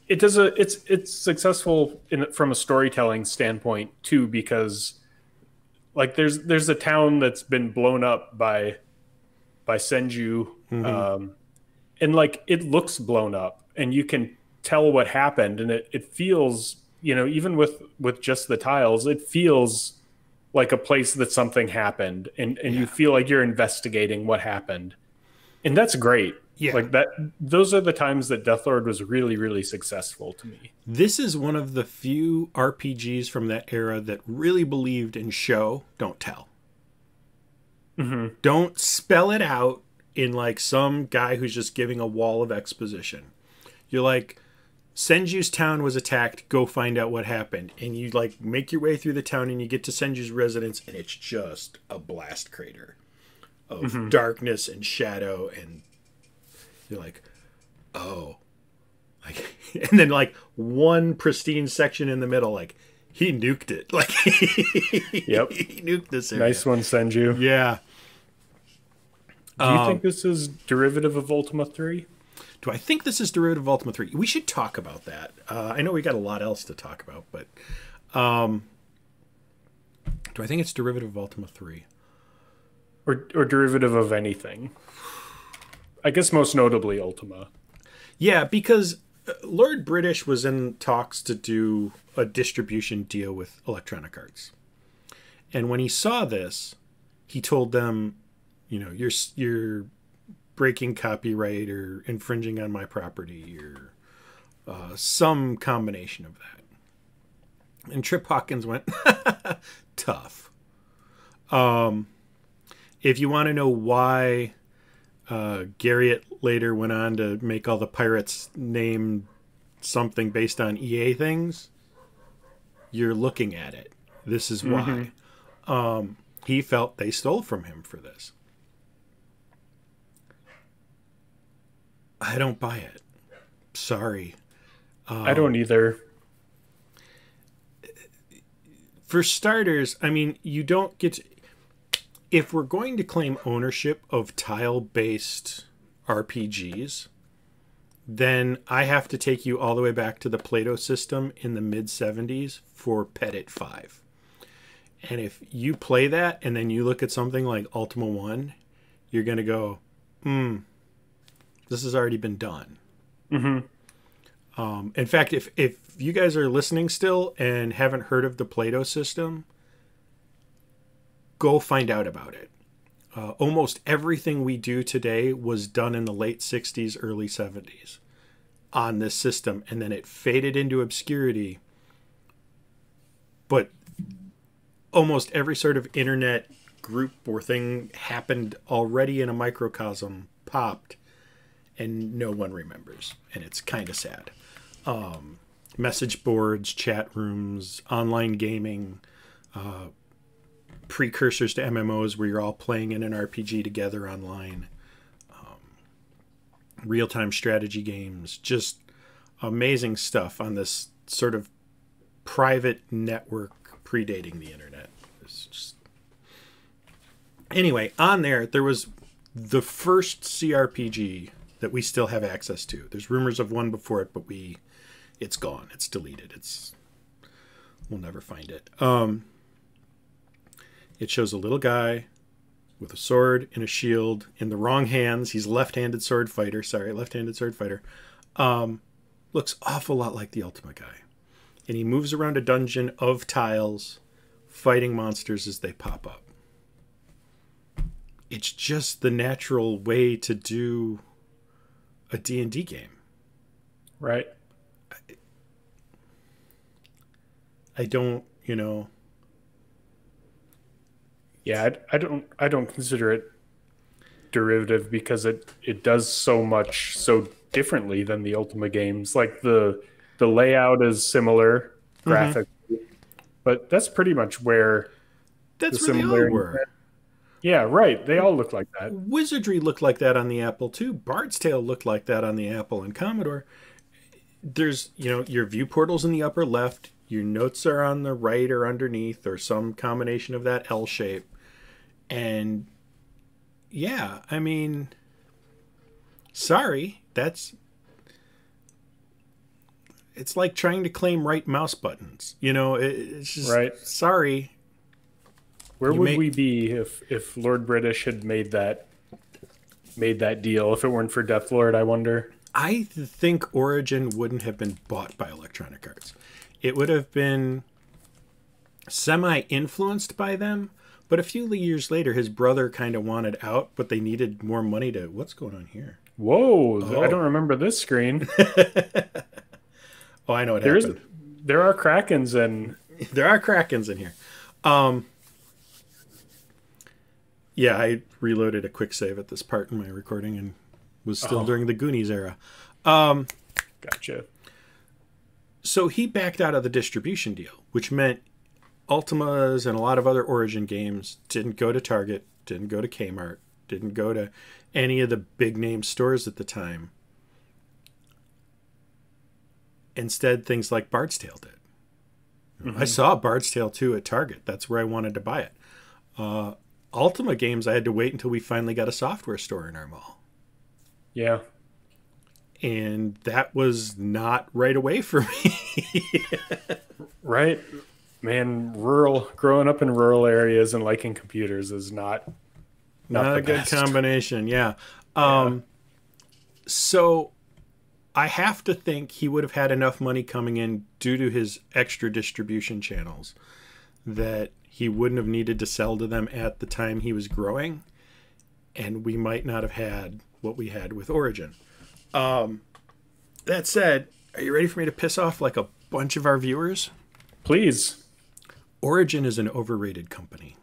it's successful from a storytelling standpoint too, because like there's a town that's been blown up by Senju, and like it looks blown up, and you can tell what happened, and it feels, even with just the tiles, it feels like a place that something happened, and you feel like you're investigating what happened, and that's great. Yeah, like that. Those are the times that Deathlord was really, really successful to me. This is one of the few RPGs from that era that really believed in show, don't tell. Don't spell it out in like some guy who's just giving a wall of exposition. You're like, Senju's town was attacked, go find out what happened. And you like make your way through the town and you get to Senju's residence, and it's just a blast crater of darkness and shadow, and you're like, oh. Like, and then like one pristine section in the middle, like he nuked it. Like yep. He nuked this area. Nice one, Senju. Yeah. Do you think this is derivative of Ultima 3? Do I think this is derivative of Ultima 3? We should talk about that. I know we got a lot else to talk about, but do I think it's derivative of Ultima 3? Or derivative of anything? I guess most notably Ultima. Yeah, because Lord British was in talks to do a distribution deal with Electronic Arts. And when he saw this, he told them, you're breaking copyright or infringing on my property or some combination of that. And Trip Hawkins went, tough. If you want to know why Garriott later went on to make all the pirates name something based on EA things, you're looking at it. This is why. He felt they stole from him for this. I don't buy it. Sorry. I don't either. For starters, I mean, you don't get to, if we're going to claim ownership of tile-based RPGs, then I have to take you all the way back to the Plato system in the mid-70s for Petit 5. And if you play that and then you look at something like Ultima 1, you're going to go, this has already been done. In fact, if you guys are listening still and haven't heard of the Plato system, go find out about it. Almost everything we do today was done in the late 60s, early 70s on this system, and then it faded into obscurity. But almost every sort of internet group or thing happened already in a microcosm, popped, and no one remembers. And it's kind of sad. Message boards, chat rooms, online gaming, precursors to MMOs where you're all playing in an RPG together online, real-time strategy games, just amazing stuff on this sort of private network predating the internet. It's just... Anyway, on there was the first CRPG that we still have access to. There's rumors of one before it, but it's gone. It's deleted. We'll never find it. It shows a little guy with a sword and a shield in the wrong hands. He's left-handed sword fighter. Looks awful lot like the Ultima guy. And he moves around a dungeon of tiles, fighting monsters as they pop up. It's just the natural way to do a D&D game. Right. I don't, Yeah, I don't consider it derivative because it does so much so differently than the Ultima games. Like the layout is similar graphically, but that's pretty much where that's where they all were. Yeah, right. They all look like that. Wizardry looked like that on the Apple too. Bard's Tale looked like that on the Apple and Commodore. There's, your view portal's in the upper left. Your notes are on the right or underneath or some combination of that L shape. And yeah, I mean, sorry, it's like trying to claim right mouse buttons. It's just, right. Sorry. Where would we be if Lord British had made that deal? If it weren't for Deathlord, I wonder. I think Origin wouldn't have been bought by Electronic Arts. It would have been semi-influenced by them, but a few years later, his brother kind of wanted out, but they needed more money to... What's going on here? Whoa, I don't remember this screen. Oh, I know what happened. There are Krakens in... There are Krakens in here. Yeah, I reloaded a quick save at this part in my recording and was still during the Goonies era. Gotcha. So he backed out of the distribution deal, which meant Ultimas and a lot of other Origin games didn't go to Target, didn't go to Kmart, didn't go to any of the big name stores at the time. Instead, things like Bard's Tale did. Mm-hmm. I saw Bard's Tale 2 at Target. That's where I wanted to buy it. Ultima games, I had to wait until we finally got a software store in our mall. Yeah. And that was not right away for me. Right. Man, growing up in rural areas and liking computers is not a good combination. Yeah. So I have to think he would have had enough money coming in due to his extra distribution channels that he wouldn't have needed to sell to them at the time he was growing. And we might not have had what we had with Origin. That said, are you ready for me to piss off like a bunch of our viewers? Please. Origin is an overrated company.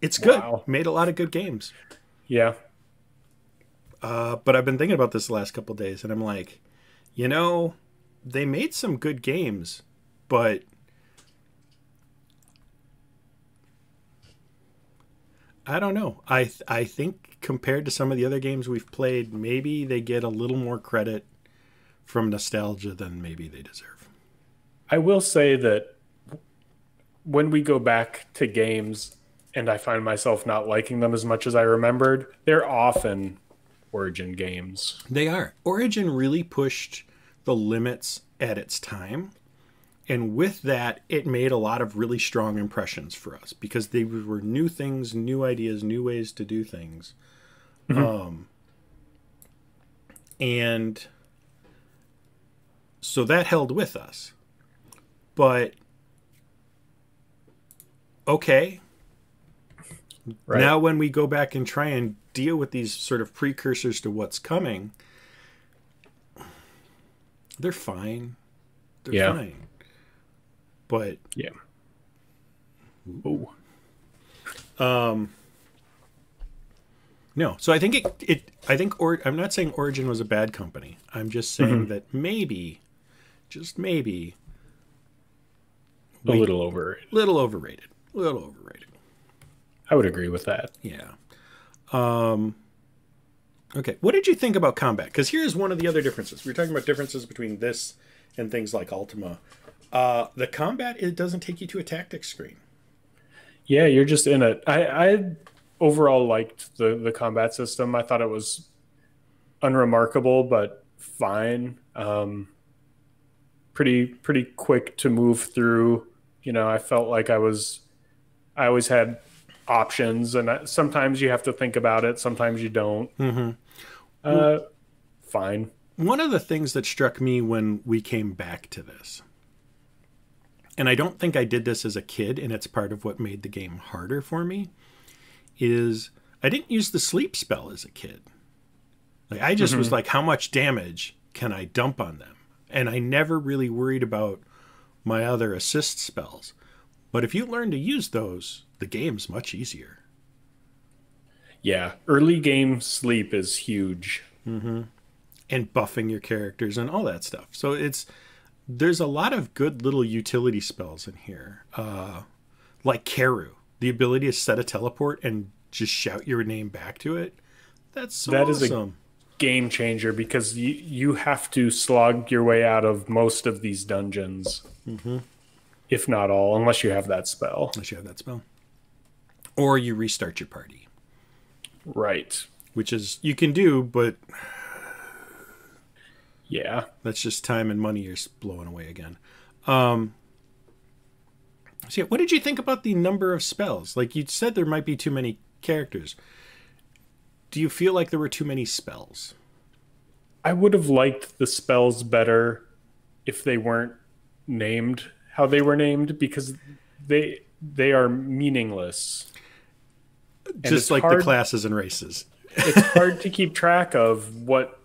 It's good. Wow. Made a lot of good games. Yeah. But I've been thinking about this the last couple of days, and I'm like, they made some good games, but I don't know. I think compared to some of the other games we've played, maybe they get a little more credit from nostalgia than maybe they deserve. I will say that when we go back to games and I find myself not liking them as much as I remembered, they're often Origin games. They are. Origin really pushed the limits at its time. And with that, it made a lot of really strong impressions for us because they were new things, new ideas, new ways to do things. Mm-hmm. And so that held with us. But Okay. Right. Now when we go back and try and deal with these sort of precursors to what's coming, they're fine. They're fine. But yeah. Oh. No. So I think I'm not saying Origin was a bad company. I'm just saying that maybe, just maybe, a little overrated. Little overrated. I would agree with that. Yeah. Okay. What did you think about combat? Because here's one of the other differences. We were talking about differences between this and things like Ultima. The combat, it doesn't take you to a tactics screen. Yeah, you're just in it. I overall liked the combat system. I thought it was unremarkable, but fine. Pretty quick to move through. You know, I felt like I always had options, and sometimes you have to think about it. Sometimes you don't. Fine. One of the things that struck me when we came back to this, and I don't think I did this as a kid, and it's part of what made the game harder for me, is I didn't use the sleep spell as a kid. Like I just was like, how much damage can I dump on them? And I never really worried about my other assist spells. But if you learn to use those, the game's much easier. Yeah, early game sleep is huge. And buffing your characters and all that stuff. So there's a lot of good little utility spells in here. Like Keru, the ability to set a teleport and just shout your name back to it. That awesome. Is a game changer because you have to slog your way out of most of these dungeons. If not all, unless you have that spell. Or you restart your party. Right. Which is, you can do, but... yeah. That's just time and money you're blowing away again. So yeah, what did you think about the number of spells? Like you said there might be too many characters. Do you feel like there were too many spells? I would have liked the spells better if they weren't named how they were named, because they are meaningless. Just like the classes and races. It's hard to keep track of what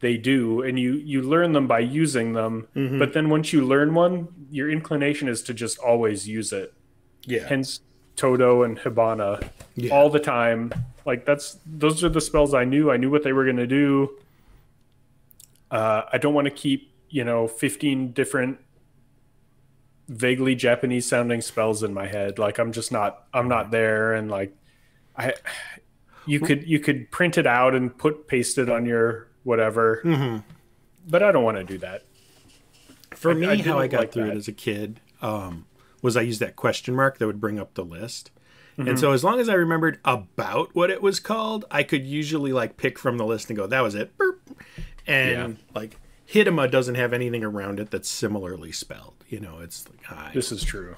they do, and you learn them by using them. But then once you learn one, your inclination is to just always use it. Yeah. Hence Todo and Hibana all the time. Like those are the spells I knew. I knew what they were going to do. I don't want to keep 15 different vaguely Japanese sounding spells in my head. Like I'm not there, and like you could print it out and paste it on your whatever. But I don't want to do that. For me, how I got through it as a kid was I used that question mark that would bring up the list. And so as long as I remembered about what it was called, I could usually like pick from the list and go, that was it. Burp. And like Hitema doesn't have anything around it that's similarly spelled. It's like, hi. This is true.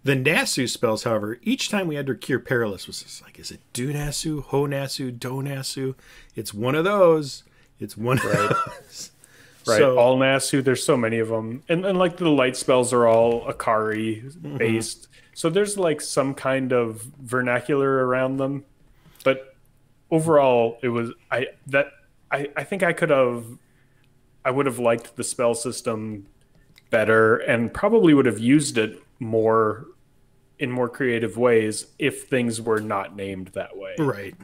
The Nasu spells, however, each time we had to cure Perilous was just like, is it Do-Nasu, Ho-Nasu, Do-Nasu? It's one of those. It's one of those. Right. So, all Nasu, there's so many of them. And like the light spells are all Akari based. So there's like some kind of vernacular around them. But overall, it was I think I would have liked the spell system better and probably would have used it more in more creative ways if things were not named that way. Right.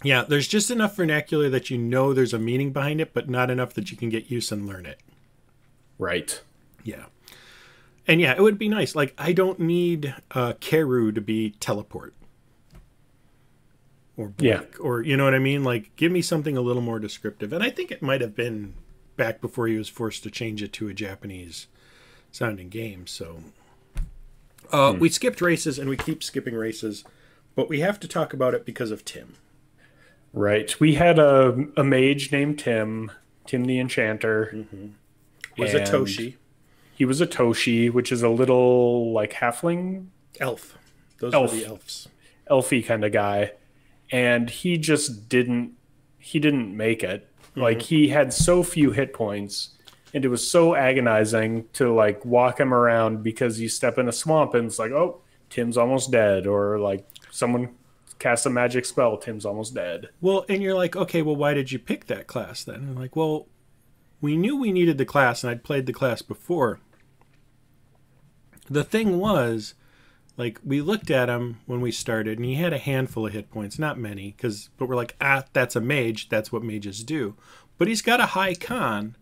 Yeah, there's just enough vernacular that there's a meaning behind it, but not enough that you can get used and learn it. Right. Yeah. And yeah, it would be nice. Like, I don't need Keru to be teleport. Or blink, or you know what I mean? Like, give me something a little more descriptive. And I think it might have been back before he was forced to change it to a Japanese sounding game. So we skipped races, and we keep skipping races, but we have to talk about it because of Tim. Right. We had a mage named Tim the Enchanter. Was a Toshi. He was a Toshi, which is a little like halfling elf. Those were the elves. Elfy kind of guy. And he just didn't make it. Like he had so few hit points, and it was so agonizing to like walk him around because you step in a swamp and it's like, oh, Tim's almost dead, or like someone casts a magic spell, Tim's almost dead. Well, and you're like, okay, well, why did you pick that class then? And I'm like, well, we knew we needed the class, and I'd played the class before. The thing was, like, we looked at him when we started, and he had a handful of hit points, not many, but we're like, that's a mage, that's what mages do. But he's got a high con.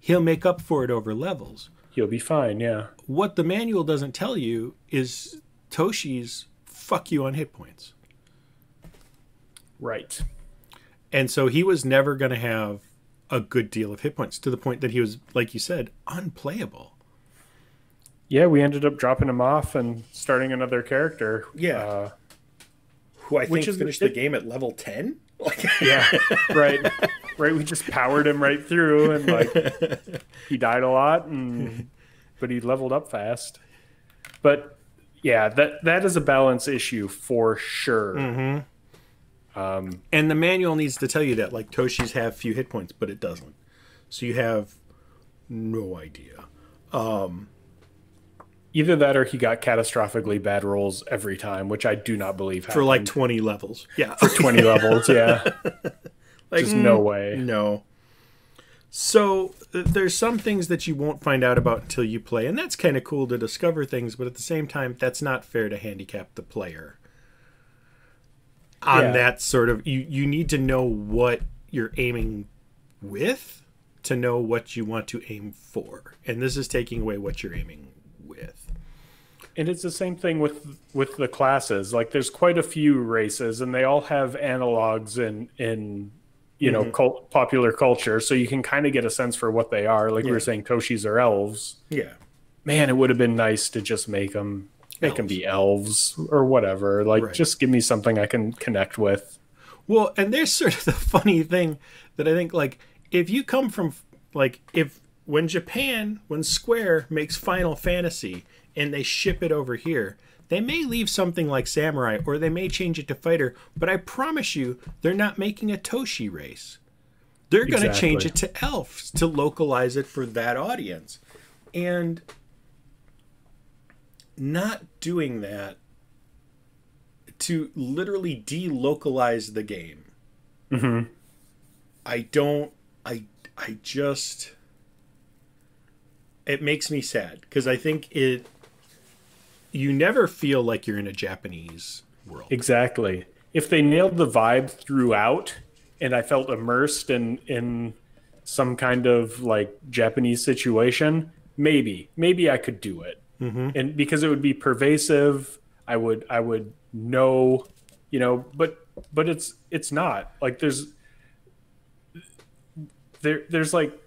He'll make up for it over levels. He'll be fine, yeah. What the manual doesn't tell you is Toshi's fuck you on hit points. Right. And so he was never going to have a good deal of hit points, to the point that he was, like you said, unplayable. Yeah, we ended up dropping him off and starting another character. Yeah. Who I think finished the game at level 10? Yeah, right. Right, we just powered him right through, and like he died a lot, but he leveled up fast. But yeah, that is a balance issue for sure. Mm-hmm. And the manual needs to tell you that, like, Toshi's have few hit points, but it doesn't. So you have no idea. Either that, or he got catastrophically bad rolls every time, which I do not believe happened. For like 20 levels. Yeah. For 20 levels, yeah. Like, just no way. No. So there's some things that you won't find out about until you play, and that's kind of cool to discover things, but at the same time, that's not fair to handicap the player on that sort of... You need to know what you're aiming with to know what you want to aim for. And this is taking away what you're aiming with. And it's the same thing with the classes. Like, there's quite a few races, and they all have analogs in you know, popular culture, so you can kind of get a sense for what they are. Like we were saying, Toshis are elves. Yeah. Man, it would have been nice to just make them be elves or whatever. Like, just give me something I can connect with. Well, and there's sort of the funny thing that I think, like, if you come from, like, when Square makes Final Fantasy and they ship it over here, they may leave something like Samurai, or they may change it to Fighter, but I promise you, they're not making a Toshi race. They're going to change it to Elves to localize it for that audience. And not doing that to literally delocalize the game. Mm-hmm. It makes me sad, because I think you never feel like you're in a Japanese world. Exactly. If they nailed the vibe throughout, and I felt immersed in some kind of like Japanese situation, maybe I could do it. Mm-hmm. And because it would be pervasive, I would know, you know, but it's not. Like, there's like,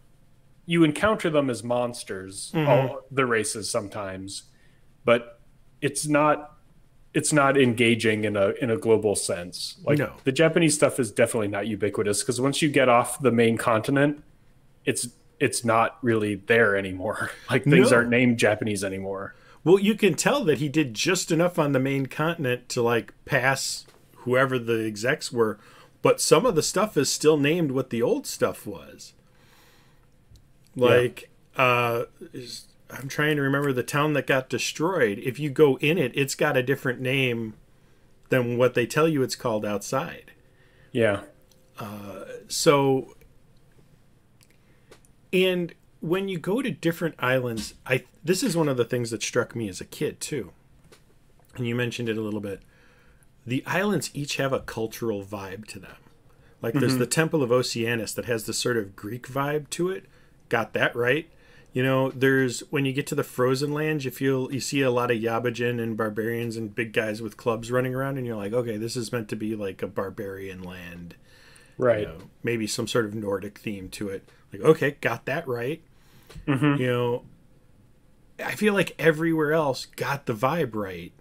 you encounter them as monsters, all the races sometimes, but it's not engaging in a global sense. Like, the Japanese stuff is definitely not ubiquitous, because once you get off the main continent, it's not really there anymore. Like, things aren't named Japanese anymore. Well, you can tell that he did just enough on the main continent to, like, pass whoever the execs were, but some of the stuff is still named what the old stuff was. Like, I'm trying to remember the town that got destroyed. If you go in it, it's got a different name than what they tell you it's called outside. Yeah. So, and when you go to different islands, this is one of the things that struck me as a kid too. And you mentioned it a little bit. The islands each have a cultural vibe to them. Like, there's the Temple of Oceanus that has this sort of Greek vibe to it. Got that right. You know, when you get to the frozen lands, you see a lot of Yabajin and barbarians and big guys with clubs running around, and you're like, okay, this is meant to be like a barbarian land. Right. You know, maybe some sort of Nordic theme to it. Like, okay, got that right. You know, I feel like everywhere else got the vibe right.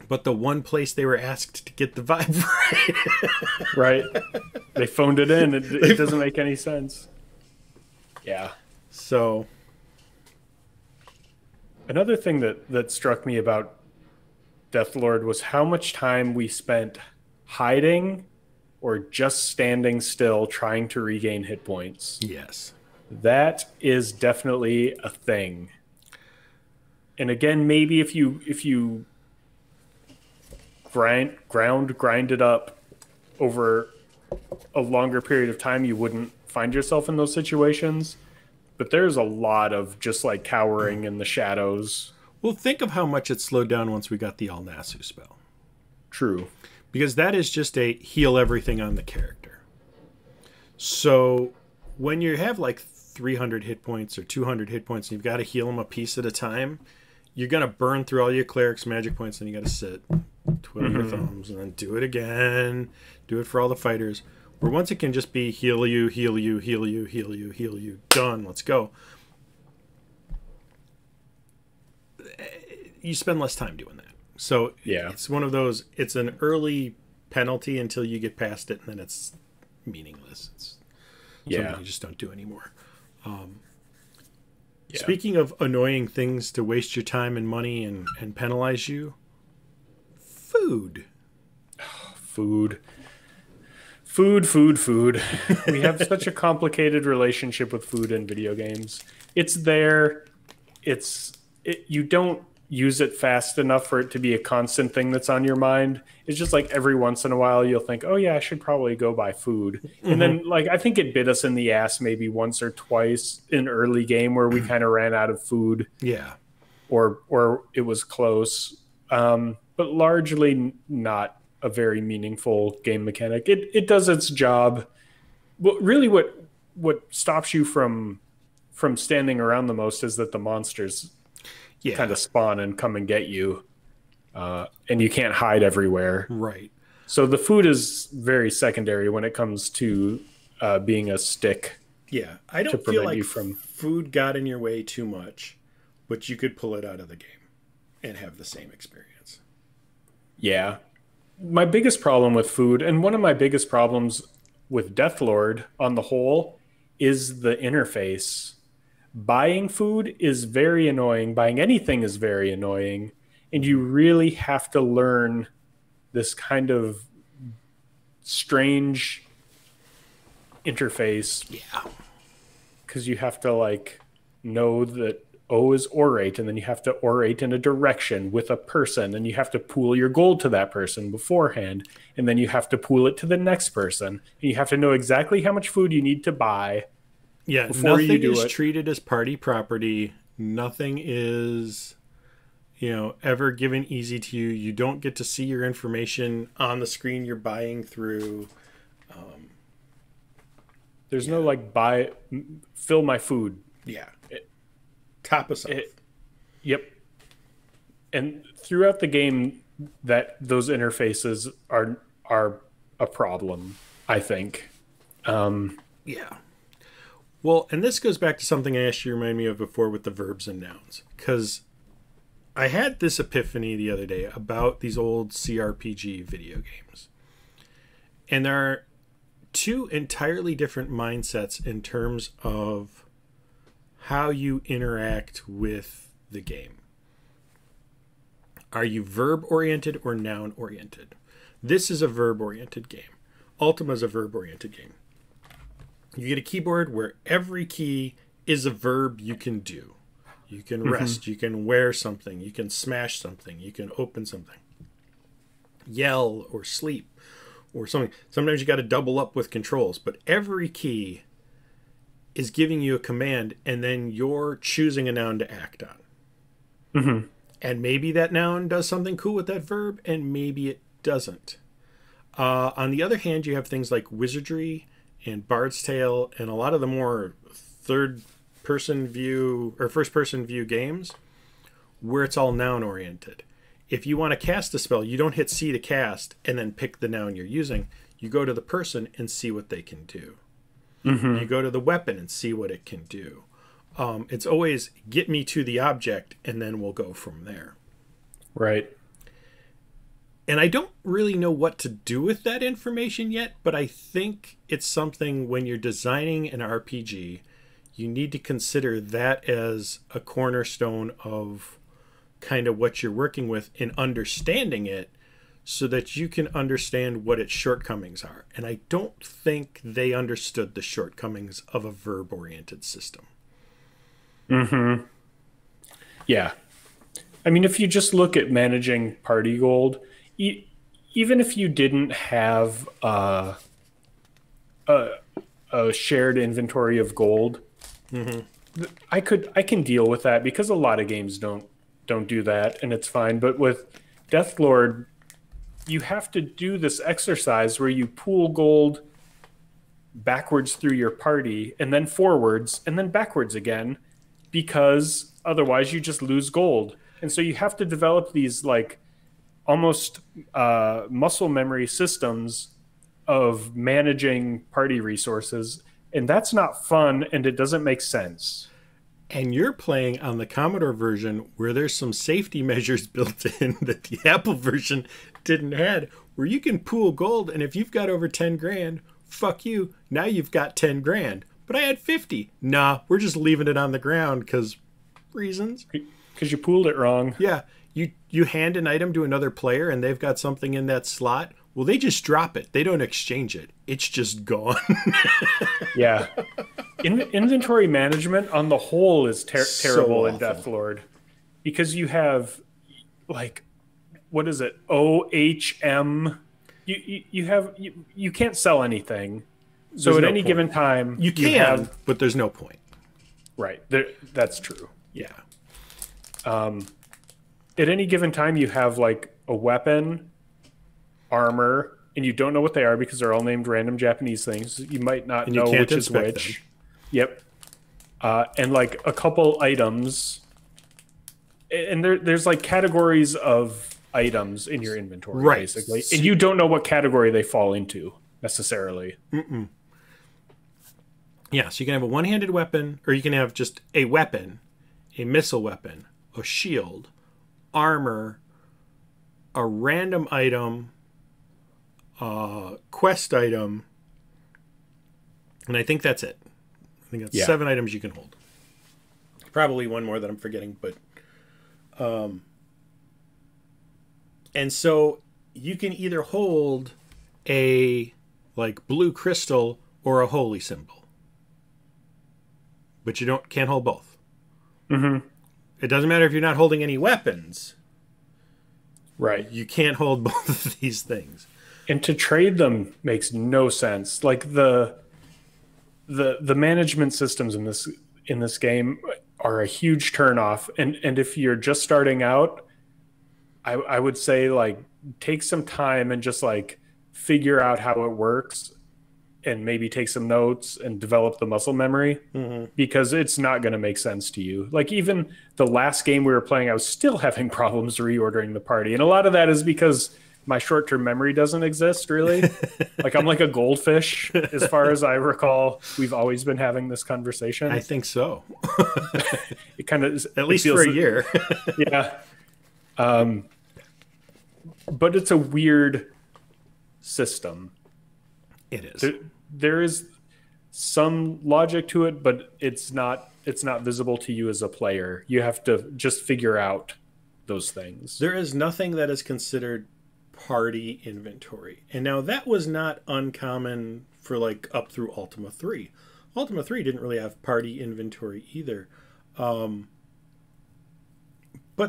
But the one place they were asked to get the vibe right. Right. They phoned it in. It doesn't make any sense. Yeah. So, another thing that struck me about Deathlord was how much time we spent hiding or just standing still trying to regain hit points. Yes. That is definitely a thing. And again, maybe if you grind it up over a longer period of time, you wouldn't find yourself in those situations. But there's a lot of just like cowering in the shadows. Well, think of how much it slowed down once we got the Al Nasu spell. True. Because that is just a heal everything on the character. So when you have like 300 hit points or 200 hit points and you've got to heal them a piece at a time, you're going to burn through all your clerics' magic points, and you got to sit, twiddle your thumbs, and then do it again. Do it for all the fighters. Where once it can just be heal you, heal you, heal you, heal you, heal you, done, let's go. You spend less time doing that. So Yeah. it's one of those, it's an early penalty until you get past it, and then it's meaningless. It's something you just don't do anymore. Speaking of annoying things to waste your time and money and penalize you, food. Food. We have such a complicated relationship with food in video games. It's there. You don't use it fast enough for it to be a constant thing that's on your mind. It's just like every once in a while you'll think, oh yeah, I should probably go buy food. And then like I think it bit us in the ass maybe once or twice in early game where we kind of ran out of food. Yeah. Or it was close. But largely not a very meaningful game mechanic. It does its job. But really what stops you from standing around the most is that the monsters kind of spawn and come and get you, and you can't hide everywhere. Right. So the food is very secondary when it comes to being a stick. Yeah, I don't feel like food got in your way too much, but you could pull it out of the game and have the same experience. Yeah. My biggest problem with food, and one of my biggest problems with Deathlord on the whole, is the interface. Buying food is very annoying. Buying anything is very annoying. And you really have to learn this kind of strange interface. Yeah. Because you have to like know that O is orate, and then you have to orate in a direction with a person, and you have to pool your gold to that person beforehand, and then you have to pool it to the next person, and you have to know exactly how much food you need to buy. Yeah, nothing is treated as party property. Nothing is, ever given easy to you. You don't get to see your information on the screen you're buying through. There's no like fill my food. Yeah. Top us off. Yep. And throughout the game, those interfaces are a problem, I think. Yeah. Well, and this goes back to something I asked you to remind me of before with the verbs and nouns. Because I had this epiphany the other day about these old CRPG video games. And there are two entirely different mindsets in terms of how you interact with the game. Are you verb-oriented or noun-oriented? This is a verb-oriented game. Ultima is a verb-oriented game. You get a keyboard where every key is a verb you can do. You can rest, you can wear something, you can smash something, you can open something. Yell or sleep or something. Sometimes you got to double up with controls, but every key is giving you a command, and then you're choosing a noun to act on. And maybe that noun does something cool with that verb, and maybe it doesn't. On the other hand, you have things like Wizardry and Bard's Tale and a lot of the more third-person view or first-person view games where it's all noun-oriented. If you want to cast a spell, you don't hit C to cast and then pick the noun you're using. You go to the person and see what they can do. You go to the weapon and see what it can do. It's always get me to the object and then we'll go from there. Right. And I don't really know what to do with that information yet, but I think it's something when you're designing an RPG, you need to consider that as a cornerstone of kind of what you're working with in understanding it so that you can understand what its shortcomings are. And I don't think they understood the shortcomings of a verb-oriented system. Yeah. I mean, if you just look at managing party gold, even if you didn't have a, a shared inventory of gold, I can deal with that because a lot of games don't do that, and it's fine. But with Deathlord, you have to do this exercise where you pool gold backwards through your party and then forwards and then backwards again, because otherwise you just lose gold. And so you have to develop these like almost muscle memory systems of managing party resources, and that's not fun, and it doesn't make sense. And you're playing on the Commodore version where there's some safety measures built in that the Apple version didn't have, where you can pool gold, and if you've got over 10 grand, fuck you, now you've got 10 grand. But I had 50. Nah, we're just leaving it on the ground because reasons. Because you pooled it wrong. Yeah, you hand an item to another player and they've got something in that slot. Well, they just drop it. They don't exchange it. It's just gone. Yeah. Inventory management on the whole is terrible in Deathlord, because you have like, what is it? OHM. You can't sell anything. So at any given time you can, but there's no point. Right. That's true. Yeah. At any given time you have like a weapon, armor, and you don't know what they are because they're all named random Japanese things. You might not know which is which. Them. Yep. And like a couple items, and there's like categories of items in your inventory, right, basically, and you don't know what category they fall into necessarily. Yeah, so you can have a one-handed weapon, or you can have just a weapon, a missile weapon, a shield, armor, a random item, quest item, and I think that's it. I think that's 7 items you can hold. Probably one more that I'm forgetting, but and so you can either hold a like blue crystal or a holy symbol, but you can't hold both. It doesn't matter if you're not holding any weapons. Right. You can't hold both of these things. And to trade them makes no sense. Like the management systems in this game are a huge turnoff. And if you're just starting out, I would say like take some time and just like figure out how it works, and maybe take some notes and develop the muscle memory, because it's not going to make sense to you. Like even the last game we were playing, I was still having problems reordering the party. And a lot of that is because my short-term memory doesn't exist really. Like I'm like a goldfish as far as I recall. We've always been having this conversation. I think so. It kind of, at least for a year. Yeah. But it's a weird system. It is. There is some logic to it, but it's not visible to you as a player. You have to just figure out those things. There is nothing that is considered party inventory. And now that was not uncommon for like up through Ultima 3. Ultima 3 didn't really have party inventory either. But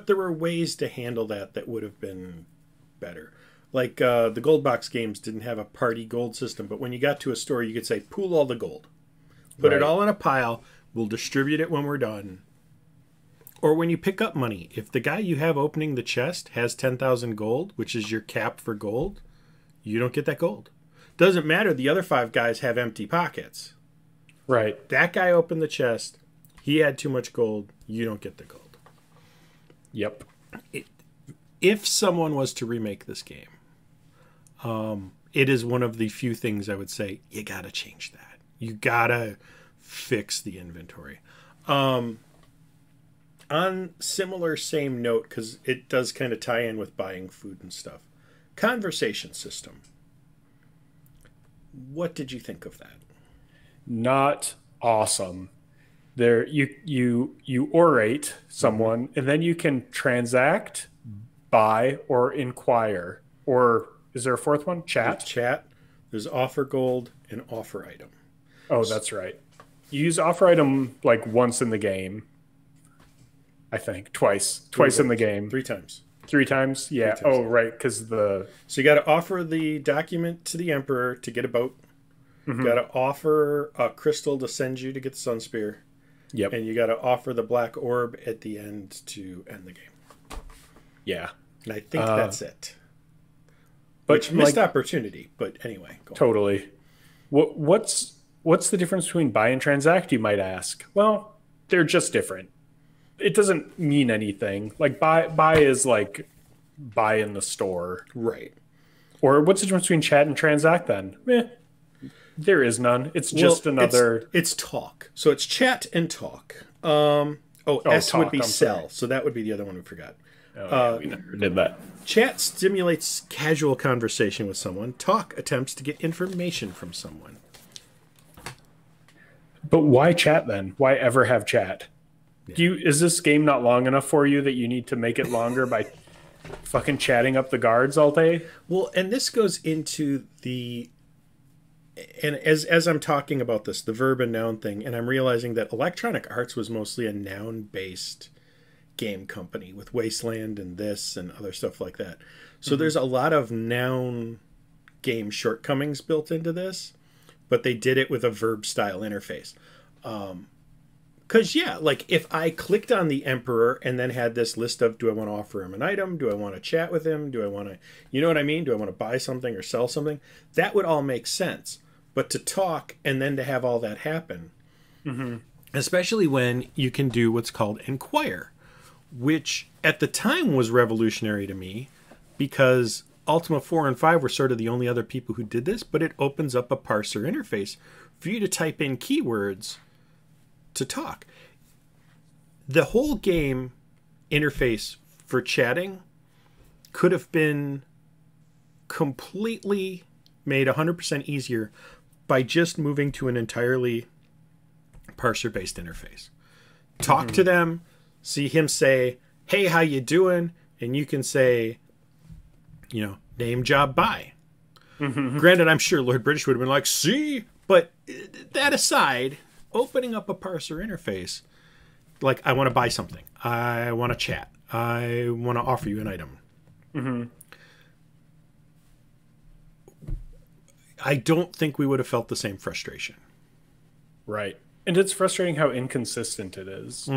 there were ways to handle that would have been better. Like the gold box games didn't have a party gold system, but when you got to a store, you could say, pool all the gold. Put it all in a pile. We'll distribute it when we're done. Or when you pick up money, if the guy you have opening the chest has 10,000 gold, which is your cap for gold, you don't get that gold. Doesn't matter. The other 5 guys have empty pockets. Right. That guy opened the chest. He had too much gold. You don't get the gold. Yep. If someone was to remake this game, it is one of the few things I would say, you got to change that. You got to fix the inventory. On similar same note, because it does kind of tie in with buying food and stuff. Conversation system. What did you think of that? Not awesome. There, you orate someone, and then you can transact, buy, or inquire. Or is there a fourth one? Chat? There's chat. There's offer gold and offer item. Oh, that's right. You use offer item like once in the game. I think. Twice in the game. 3 times. 3 times? Yeah. 3 times. Oh, right, because the... So you got to offer the document to the Emperor to get a boat. Mm-hmm. Got to offer a crystal to send you to get the Sun Spear. Yep. And you got to offer the Black Orb at the end to end the game. Yeah. And I think that's it. But Which missed opportunity, but anyway. Totally. What's the difference between buy and transact, you might ask? Well, they're just different. It doesn't mean anything. Like buy is like buy in the store. Right. Or what's the difference between chat and transact then? There is none. It's just another... It's talk. So it's chat and talk. S talk, would be I'm sell. sorry. So that would be the other one we forgot. We never did that. Chat stimulates casual conversation with someone. Talk attempts to get information from someone. But why chat then? Why ever have chat? Yeah. Is this game not long enough for you that you need to make it longer by fucking chatting up the guards all day? Well, and this goes into the... And as I'm talking about this, the verb and noun thing, and I'm realizing that Electronic Arts was mostly a noun-based game company with Wasteland and this and other stuff like that. So there's a lot of noun game shortcomings built into this, but they did it with a verb-style interface. Because, like, if I clicked on the Emperor and then had this list of, do I want to offer him an item? Do I want to chat with him? Do I want to, you know what I mean? Do I want to buy something or sell something? That would all make sense. But to talk and then to have all that happen, especially when you can do what's called inquire, which at the time was revolutionary to me because Ultima 4 and 5 were sort of the only other people who did this, but it opens up a parser interface for you to type in keywords to talk. The whole game interface for chatting could have been completely made 100% easier by just moving to an entirely parser-based interface. Talk to them, see him say, hey, how you doing? And you can say, name, job, buy. Granted, I'm sure Lord British would have been like, see? But that aside, opening up a parser interface, like, I want to buy something. I want to chat. I want to offer you an item. I don't think we would have felt the same frustration. Right. And it's frustrating how inconsistent it is.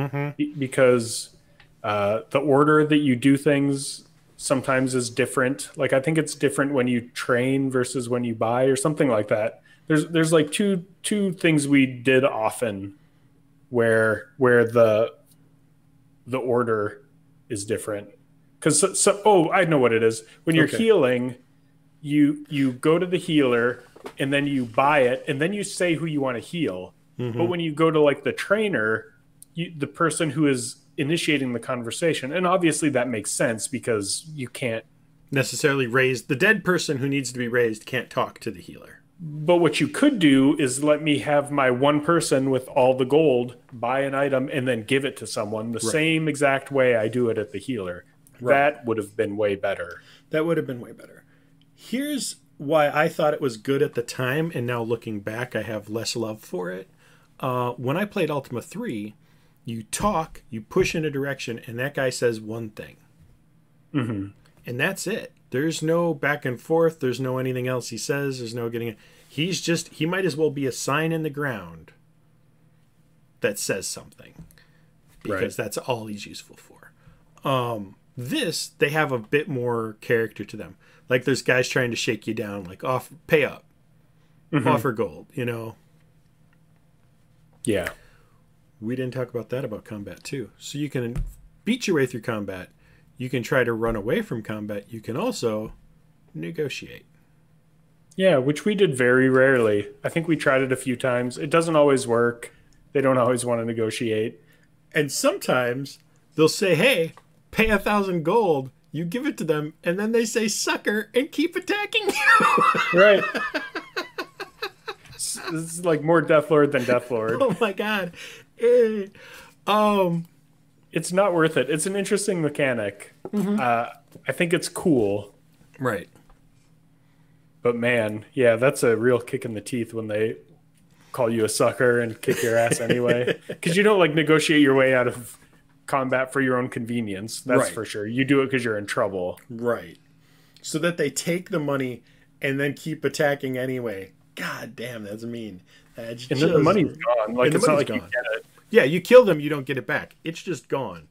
Because the order that you do things sometimes is different. Like, I think it's different when you train versus when you buy or something like that. There's like two things we did often where the order is different. Because I know what it is. When you're healing, you go to the healer and then you buy it and then you say who you want to heal. But when you go to like the trainer, the person who is initiating the conversation, and obviously that makes sense because you can't necessarily raise the dead person who needs to be raised can't talk to the healer. But what you could do is let me have my one person with all the gold buy an item and then give it to someone the same exact way I do it at the healer. That would have been way better. That would have been way better. Here's why I thought it was good at the time, and now looking back, I have less love for it. When I played Ultima 3, you talk, you push in a direction, and that guy says one thing. And that's it. There's no back and forth. There's no anything else he says. There's no getting it. He might as well be a sign in the ground that says something. Because that's all he's useful for. They have a bit more character to them. Like, there's guys trying to shake you down, like, pay up, offer gold, Yeah. We didn't talk about that about combat, too. So you can beat your way through combat. You can try to run away from combat. You can also negotiate. Yeah, which we did very rarely. I think we tried it a few times. It doesn't always work. They don't always want to negotiate. And sometimes they'll say, hey, pay 1,000 gold. You give it to them, and then they say sucker and keep attacking you. Right. This is like more Deathlord than Deathlord. Oh my god. It's not worth it. It's an interesting mechanic. I think it's cool. Right. But man, yeah, that's a real kick in the teeth when they call you a sucker and kick your ass anyway. Because you don't like negotiate your way out of combat for your own convenience. That's Right. for sure. You do it because you're in trouble. Right. So that they take the money and then keep attacking anyway. God damn, that's mean. That's And then the money's gone. Like, it's not like you get it. Yeah, you kill them, you don't get it back. It's just gone.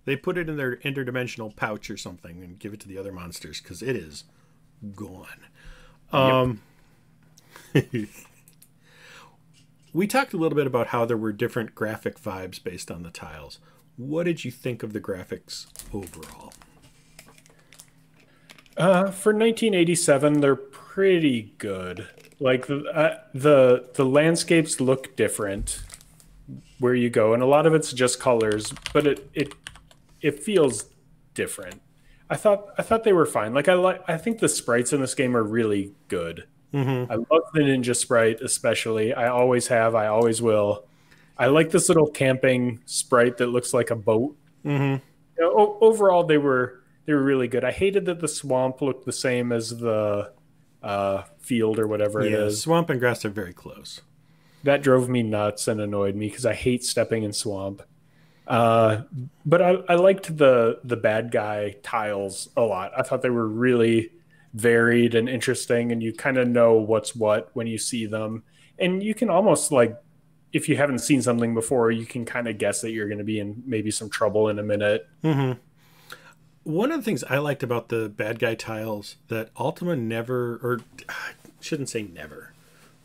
They put it in their interdimensional pouch or something and give it to the other monsters because it is gone. We talked a little bit about how there were different graphic vibes based on the tiles. What did you think of the graphics overall? For 1987, they're pretty good. Like the landscapes look different where you go, and a lot of it's just colors, but it feels different. I thought they were fine. Like I think the sprites in this game are really good. I love the ninja sprite, especially. I always have. I always will. I like this little camping sprite that looks like a boat. You know, overall, they were really good. I hated that the swamp looked the same as the field or whatever it is. Swamp and grass are very close. That drove me nuts and annoyed me because I hate stepping in swamp. But I liked the bad guy tiles a lot. I thought they were really varied and interesting, and you kind of know what's what when you see them. And you can almost, like, if you haven't seen something before, you can kind of guess that you're going to be in maybe some trouble in a minute. One of the things I liked about the bad guy tiles that Ultima never, or I shouldn't say never,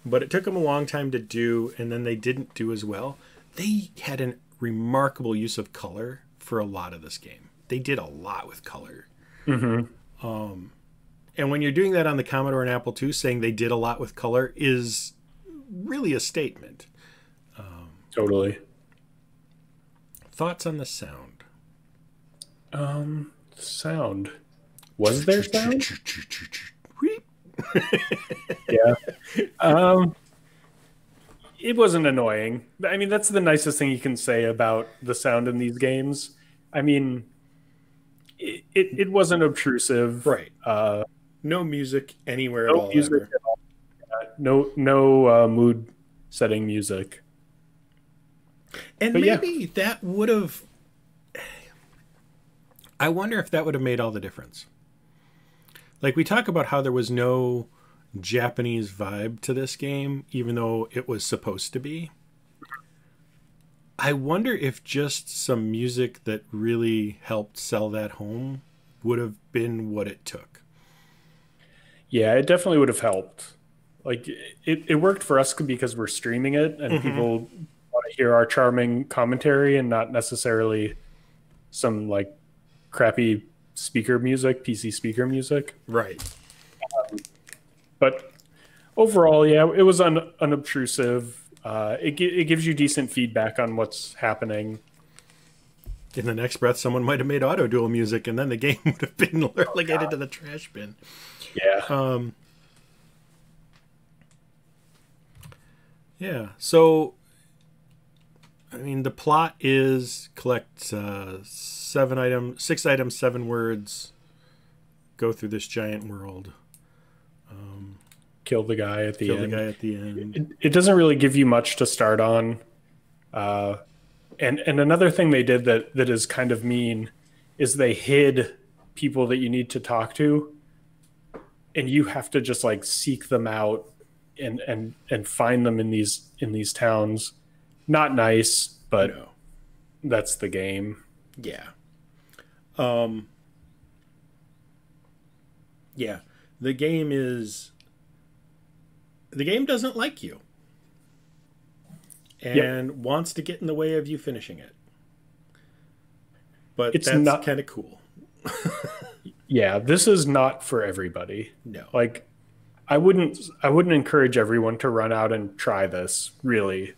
but it took them a long time to do, and then they didn't do as well. They had a remarkable use of color for a lot of this game. They did a lot with color. And when you're doing that on the Commodore and Apple II, saying they did a lot with color is really a statement. Totally. Thoughts on the sound? Sound. Was there sound? Yeah. It wasn't annoying. I mean, that's the nicest thing you can say about the sound in these games. I mean, it wasn't obtrusive. Right. No music anywhere No at all. music Ever. at all. No mood setting music. And But maybe that would have... I wonder if that would have made all the difference. Like, we talk about how there was no Japanese vibe to this game, even though it was supposed to be. I wonder if just some music that really helped sell that home would have been what it took. Yeah, it definitely would have helped. Like, it worked for us because we're streaming it and people want to hear our charming commentary and not necessarily some, like, crappy speaker music, PC speaker music. Right. But overall, yeah, it was unobtrusive. It gives you decent feedback on what's happening. In the next breath, someone might have made auto duel music, and then the game would have been relegated to the trash bin. Yeah. Yeah. So, I mean, the plot is collect 6 items, 7 words, go through this giant world. Kill the guy at the end. It doesn't really give you much to start on. And another thing they did that is kind of mean is they hid people that you need to talk to, and you have to just, like, seek them out and find them in these towns. Not nice, but No. That's the game. Yeah. Yeah. The game doesn't like you. And wants to get in the way of you finishing it. But It's that's not kind of cool. Yeah, this is not for everybody. No. Like, I wouldn't encourage everyone to run out and try this, really.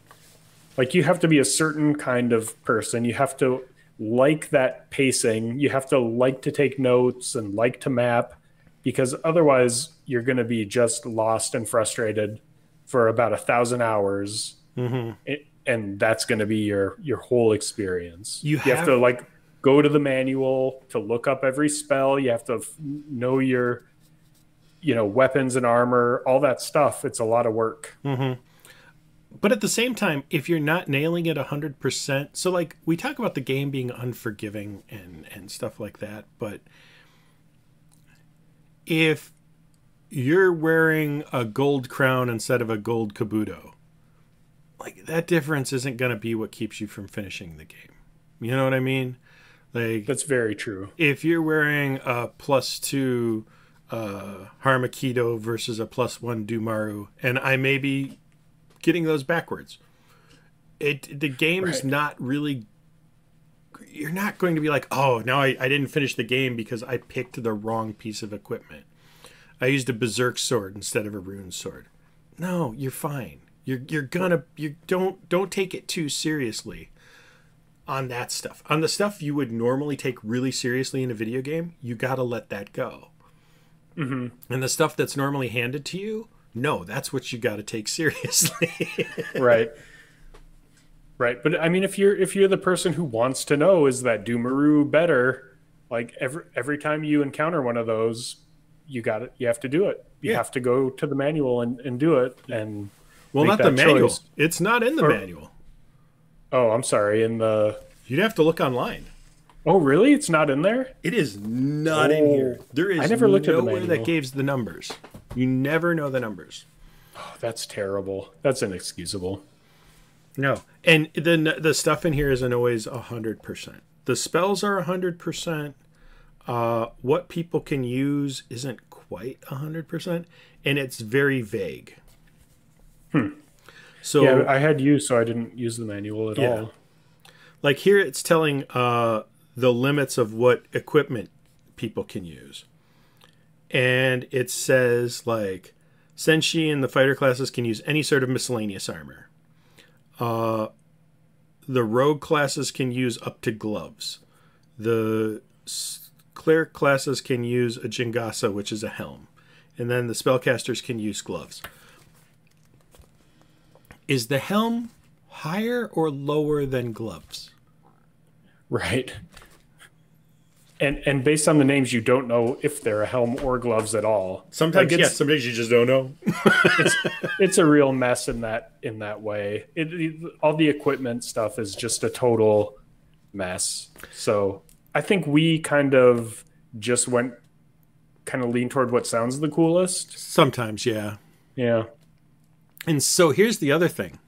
Like, you have to be a certain kind of person. You have to like that pacing. You have to like to take notes and like to map, because otherwise you're going to be just lost and frustrated for about 1,000 hours. And that's going to be your whole experience. You have to, like, go to the manual to look up every spell. You have to know your, weapons and armor, all that stuff. It's a lot of work. But at the same time, if you're not nailing it 100%, so like we talk about the game being unforgiving and stuff like that, but if you're wearing a gold crown instead of a gold kabuto, like that difference isn't going to be what keeps you from finishing the game. You know what I mean? Like That's very true. if you're wearing a +2 Harmakido versus a +1 Dumaru, and I may be getting those backwards, the game's not really, you're not going to be like, oh, now I didn't finish the game because I picked the wrong piece of equipment. I used a berserk sword instead of a rune sword. No, you're fine. You don't take it too seriously on that stuff. On the stuff you would normally take really seriously in a video game, you got to let that go. And the stuff that's normally handed to you, no, that's what you got to take seriously. Right. But I mean, if you're the person who wants to know, is that Dumaru better? Like every time you encounter one of those, you have to do it. You have to go to the manual and do it. And well, not the manual. Choice. It's not in the manual. Oh, I'm sorry. You'd have to look online. Oh, really? It's not in there? It is not in here. There is I never looked at the manual. That gives the numbers. You never know the numbers. Oh, that's terrible. That's inexcusable. No. And then the stuff in here isn't always 100%. The spells are 100%. What people can use isn't quite 100%. And it's very vague. So yeah, I had you, so I didn't use the manual at all. Like here it's telling the limits of what equipment people can use. And it says like Senshi and the fighter classes can use any sort of miscellaneous armor. The rogue classes can use up to gloves. The cleric classes can use a jingasa, which is a helm. And then the spellcasters can use gloves. Is the helm higher or lower than gloves? Right. And based on the names, you don't know if they're a helm or gloves at all. Sometimes, like sometimes you just don't know. it's a real mess in that way. All the equipment stuff is just a total mess. So I think we kind of just lean toward what sounds the coolest. Sometimes, yeah. Yeah. And so here's the other thing.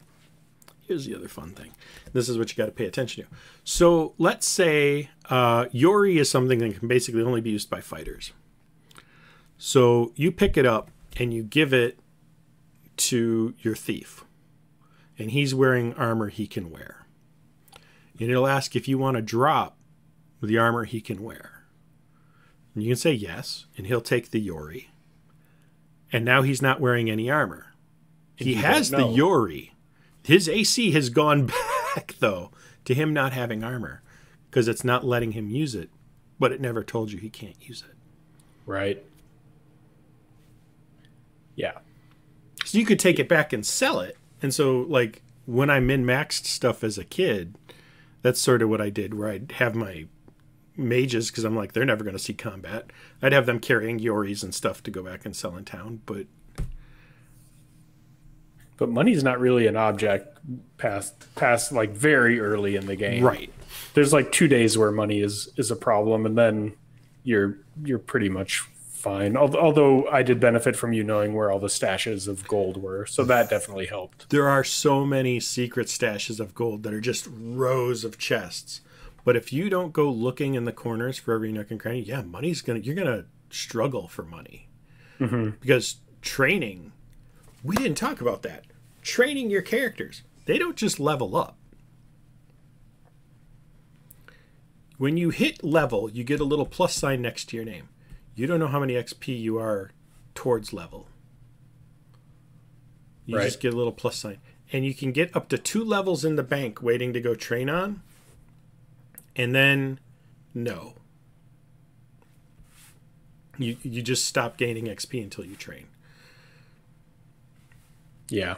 Here's the other fun thing. This is what you got to pay attention to. So let's say Yori is something that can basically only be used by fighters. So you pick it up and you give it to your thief. And he's wearing armor he can wear. And it'll ask if you want to drop the armor he can wear. And you can say yes, and he'll take the Yori. And now he's not wearing any armor. He has the Yori. His AC has gone back, though, to him not having armor because it's not letting him use it, but it never told you he can't use it. Right. Yeah. So you could take it back and sell it. And so, like, when I min-maxed stuff as a kid, that's sort of what I did, where I'd have my mages, because I'm like, they're never going to see combat. I'd have them carrying Yoris and stuff to go back and sell in town, but money's not really an object past like very early in the game. Right. There's like 2 days where money is a problem, and then you're pretty much fine. Although I did benefit from you knowing where all the stashes of gold were, so that definitely helped. There are so many secret stashes of gold that are just rows of chests. But if you don't go looking in the corners for every nook and cranny, yeah, you're gonna struggle for money. Because training, we didn't talk about that. Training your characters, they don't just level up. When you hit level, you get a little plus sign next to your name. You don't know how many XP you are towards level. You just get a little plus sign. And you can get up to 2 levels in the bank waiting to go train on. And then, no. You just stop gaining XP until you train. Yeah.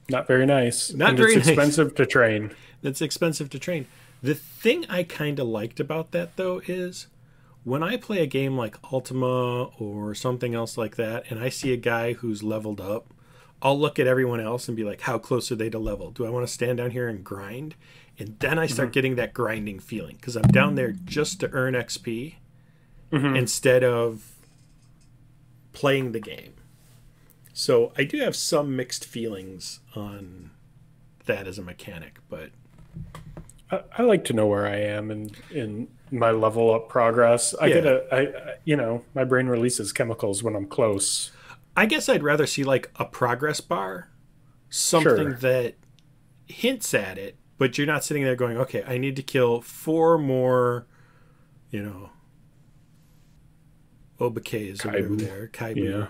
Not very nice. Not very nice. It's expensive to train. It's expensive to train. The thing I kind of liked about that, though, is when I play a game like Ultima or something else like that, and I see a guy who's leveled up, I'll look at everyone else and be like, how close are they to level? Do I want to stand down here and grind? And then I start getting that grinding feeling because I'm down there just to earn XP instead of playing the game. So I do have some mixed feelings on that as a mechanic, but I like to know where I am in my level up progress. My brain releases chemicals when I'm close. I guess I'd rather see like a progress bar, something that hints at it, but you're not sitting there going, okay, I need to kill 4 more, Obaques or whatever there, Kaibu,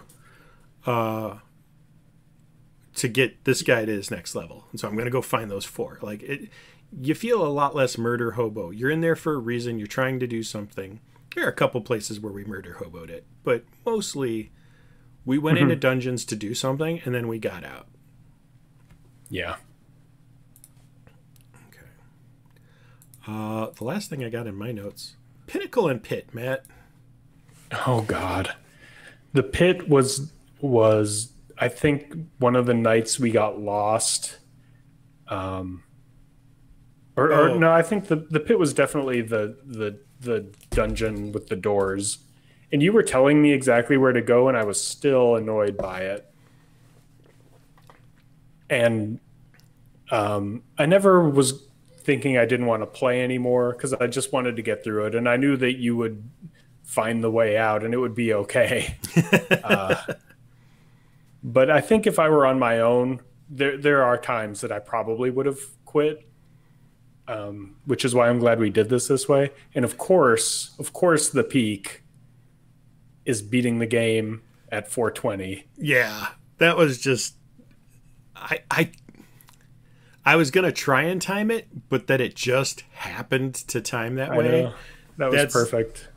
to get this guy to his next level. And so I'm going to go find those 4. Like you feel a lot less murder hobo. You're in there for a reason. You're trying to do something. There are a couple places where we murder hoboed it, but mostly we went into dungeons to do something and then we got out. Yeah. Okay. The last thing I got in my notes, Pinnacle and Pit, Matt. Oh God. The Pit was I think one of the nights we got lost. No, I think the Pit was definitely the dungeon with the doors. And you were telling me exactly where to go, and I was still annoyed by it. And I never was thinking I didn't want to play anymore because I just wanted to get through it. And I knew that you would find the way out and it would be okay. But I think if I were on my own, there are times that I probably would have quit. Which is why I'm glad we did this way. And of course, the peak is beating the game at 420. Yeah, that was just I was gonna try and time it, but that it just happened to time that way. Know. That's perfect.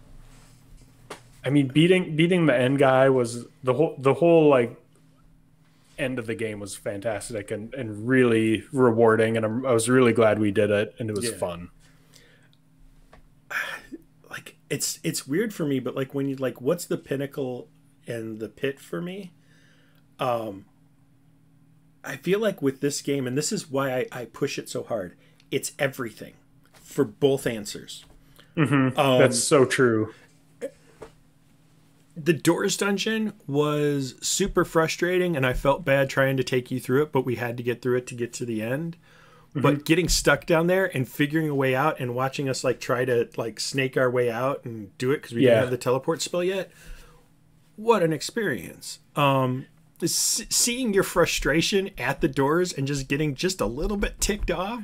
I mean, beating the end guy was the whole like end of the game was fantastic and really rewarding, and I was really glad we did it, and it was fun. Like it's weird for me, but like when you like, what's the Pinnacle and the Pit for me? I feel like with this game, and this is why I push it so hard, it's everything for both answers. That's so true. The Doors dungeon was super frustrating, and I felt bad trying to take you through it, but we had to get through it to get to the end. But getting stuck down there and figuring a way out and watching us like try to like snake our way out and do it because we didn't have the teleport spell yet. What an experience. Seeing your frustration at the doors and just getting just a little bit ticked off.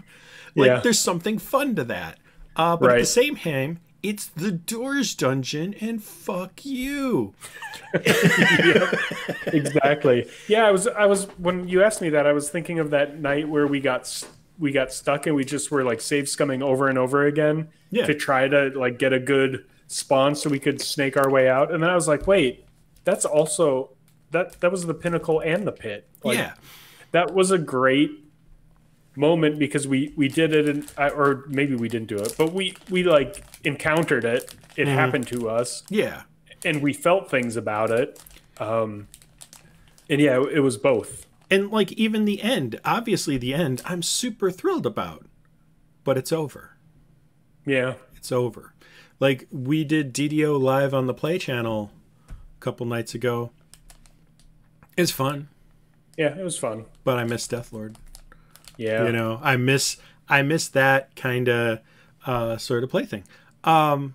Like there's something fun to that. But at the same time, it's the Doors dungeon and fuck you. Exactly. Yeah, I was when you asked me that, I was thinking of that night where we got stuck and we just were like save scumming over and over again to try to like get a good spawn so we could snake our way out. And then I was like, wait, that's also that was the Pinnacle and the Pit. Like, that was a great moment because we did it, or maybe we didn't do it, but we like encountered it. It happened to us. Yeah, and we felt things about it. And yeah, it was both. And like even the end, obviously the end, I'm super thrilled about, but it's over. Yeah, it's over. Like we did DDO live on the Play channel a couple nights ago. It's fun. Yeah, it was fun. But I miss Deathlord. Yeah. You know, I miss that kind of sort of plaything. You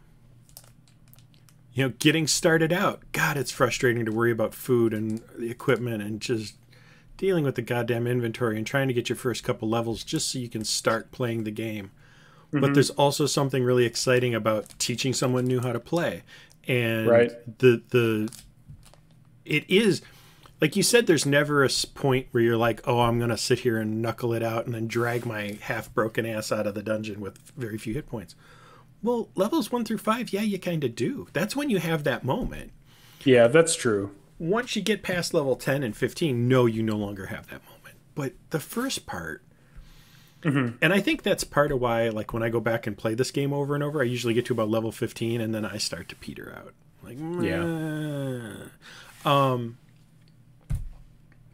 know, getting started out. God, it's frustrating to worry about food and the equipment and just dealing with the goddamn inventory and trying to get your first couple levels just so you can start playing the game. But there's also something really exciting about teaching someone new how to play. And it is, like you said, there's never a point where you're like, oh, I'm going to sit here and knuckle it out and then drag my half-broken ass out of the dungeon with very few hit points. Well, levels 1 through 5, yeah, you kind of do. That's when you have that moment. Yeah, that's true. Once you get past level 10 and 15, no, you no longer have that moment. But the first part, and I think that's part of why, like, when I go back and play this game over and over, I usually get to about level 15, and then I start to peter out. Like,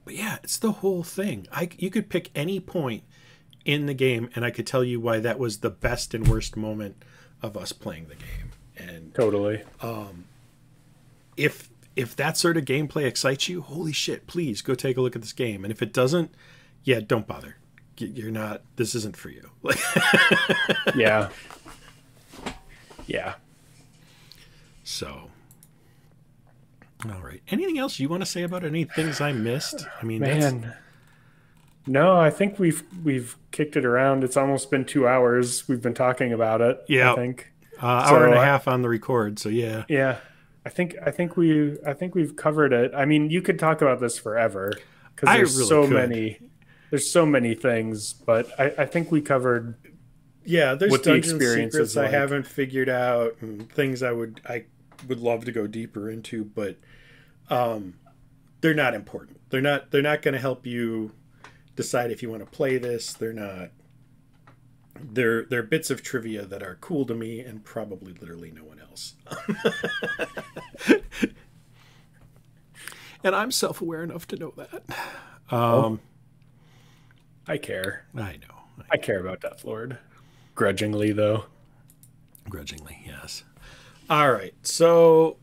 But But yeah, it's the whole thing. You could pick any point in the game, and I could tell you why that was the best and worst moment of us playing the game. And totally. If that sort of gameplay excites you, holy shit, please go take a look at this game. And if it doesn't, yeah, don't bother. You're not. This isn't for you. Yeah. Yeah. So. All right. Anything else you want to say about it? Any things I missed? I mean, man. No, I think we've kicked it around. It's almost been 2 hours. We've been talking about it. Yeah. I think hour and a half on the record. So yeah. Yeah. I think we've covered it. I mean, you could talk about this forever because there's so many things, but I think we covered. Yeah, there's what dungeon the experience secrets is like. I haven't figured out, and things I would love to go deeper into, but they're not important. They're not going to help you decide if you want to play this. They're not. They're bits of trivia that are cool to me and probably literally no one else. And I'm self-aware enough to know that. I care. I know. I care about Deathlord. Grudgingly, though. Grudgingly, yes. All right. So,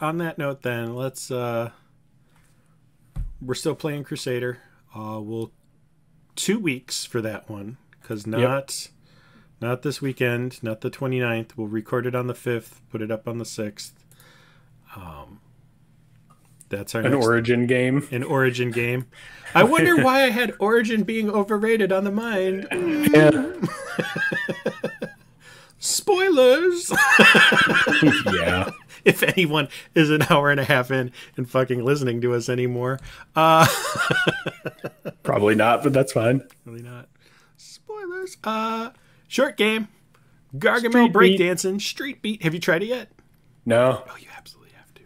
on that note, then let's. We're still playing Crusader. We'll 2 weeks for that one because not this weekend, not the 29th. We'll record it on the 5th, put it up on the 6th. That's our next Origin game. An Origin game. I wonder why I had Origin being overrated on the mind. Yeah. Spoilers. Yeah. If anyone is an hour and a half in and fucking listening to us anymore. Probably not, but that's fine. Probably not. Spoilers. Short game. Gargamel breakdancing. Street Beat. Have you tried it yet? No. Oh, you absolutely have to.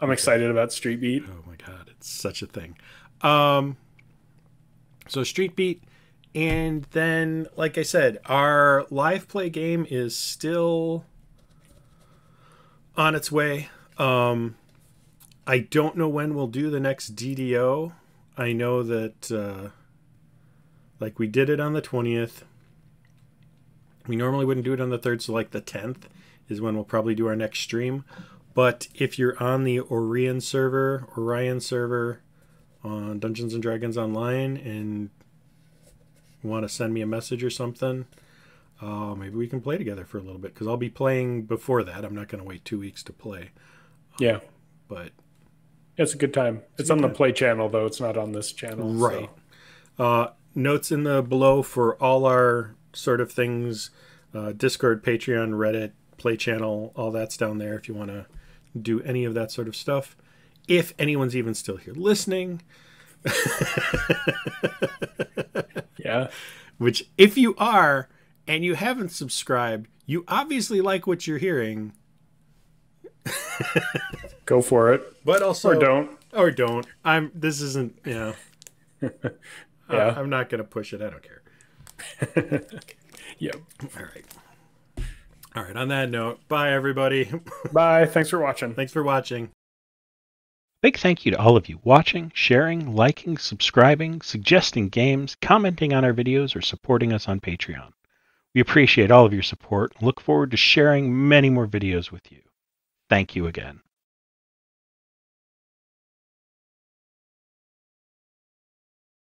I'm excited about Street Beat. Oh my god, it's such a thing. So Street Beat, and then, like I said, our live play game is still on its way. I don't know when we'll do the next DDO. I know that like we did it on the 20th. We normally wouldn't do it on the 3rd, so like the 10th is when we'll probably do our next stream. But if you're on the Orion server on Dungeons & Dragons Online and want to send me a message or something, maybe we can play together for a little bit, because I'll be playing before that. I'm not going to wait 2 weeks to play. Yeah. But it's a good time. It's on the Play channel, though. It's not on this channel. Right. So. Notes in the below for all our sort of things. Discord, Patreon, Reddit, Play channel, all that's down there if you want to do any of that sort of stuff. If anyone's even still here listening. Yeah. Which, if you are and you haven't subscribed, you obviously like what you're hearing. Go for it. But also, or don't. This isn't, Yeah. I'm not going to push it. I don't care. Yep. All right. On that note, bye everybody. Bye. Thanks for watching. Thanks for watching. Big thank you to all of you watching, sharing, liking, subscribing, suggesting games, commenting on our videos, or supporting us on Patreon. We appreciate all of your support and look forward to sharing many more videos with you. Thank you again.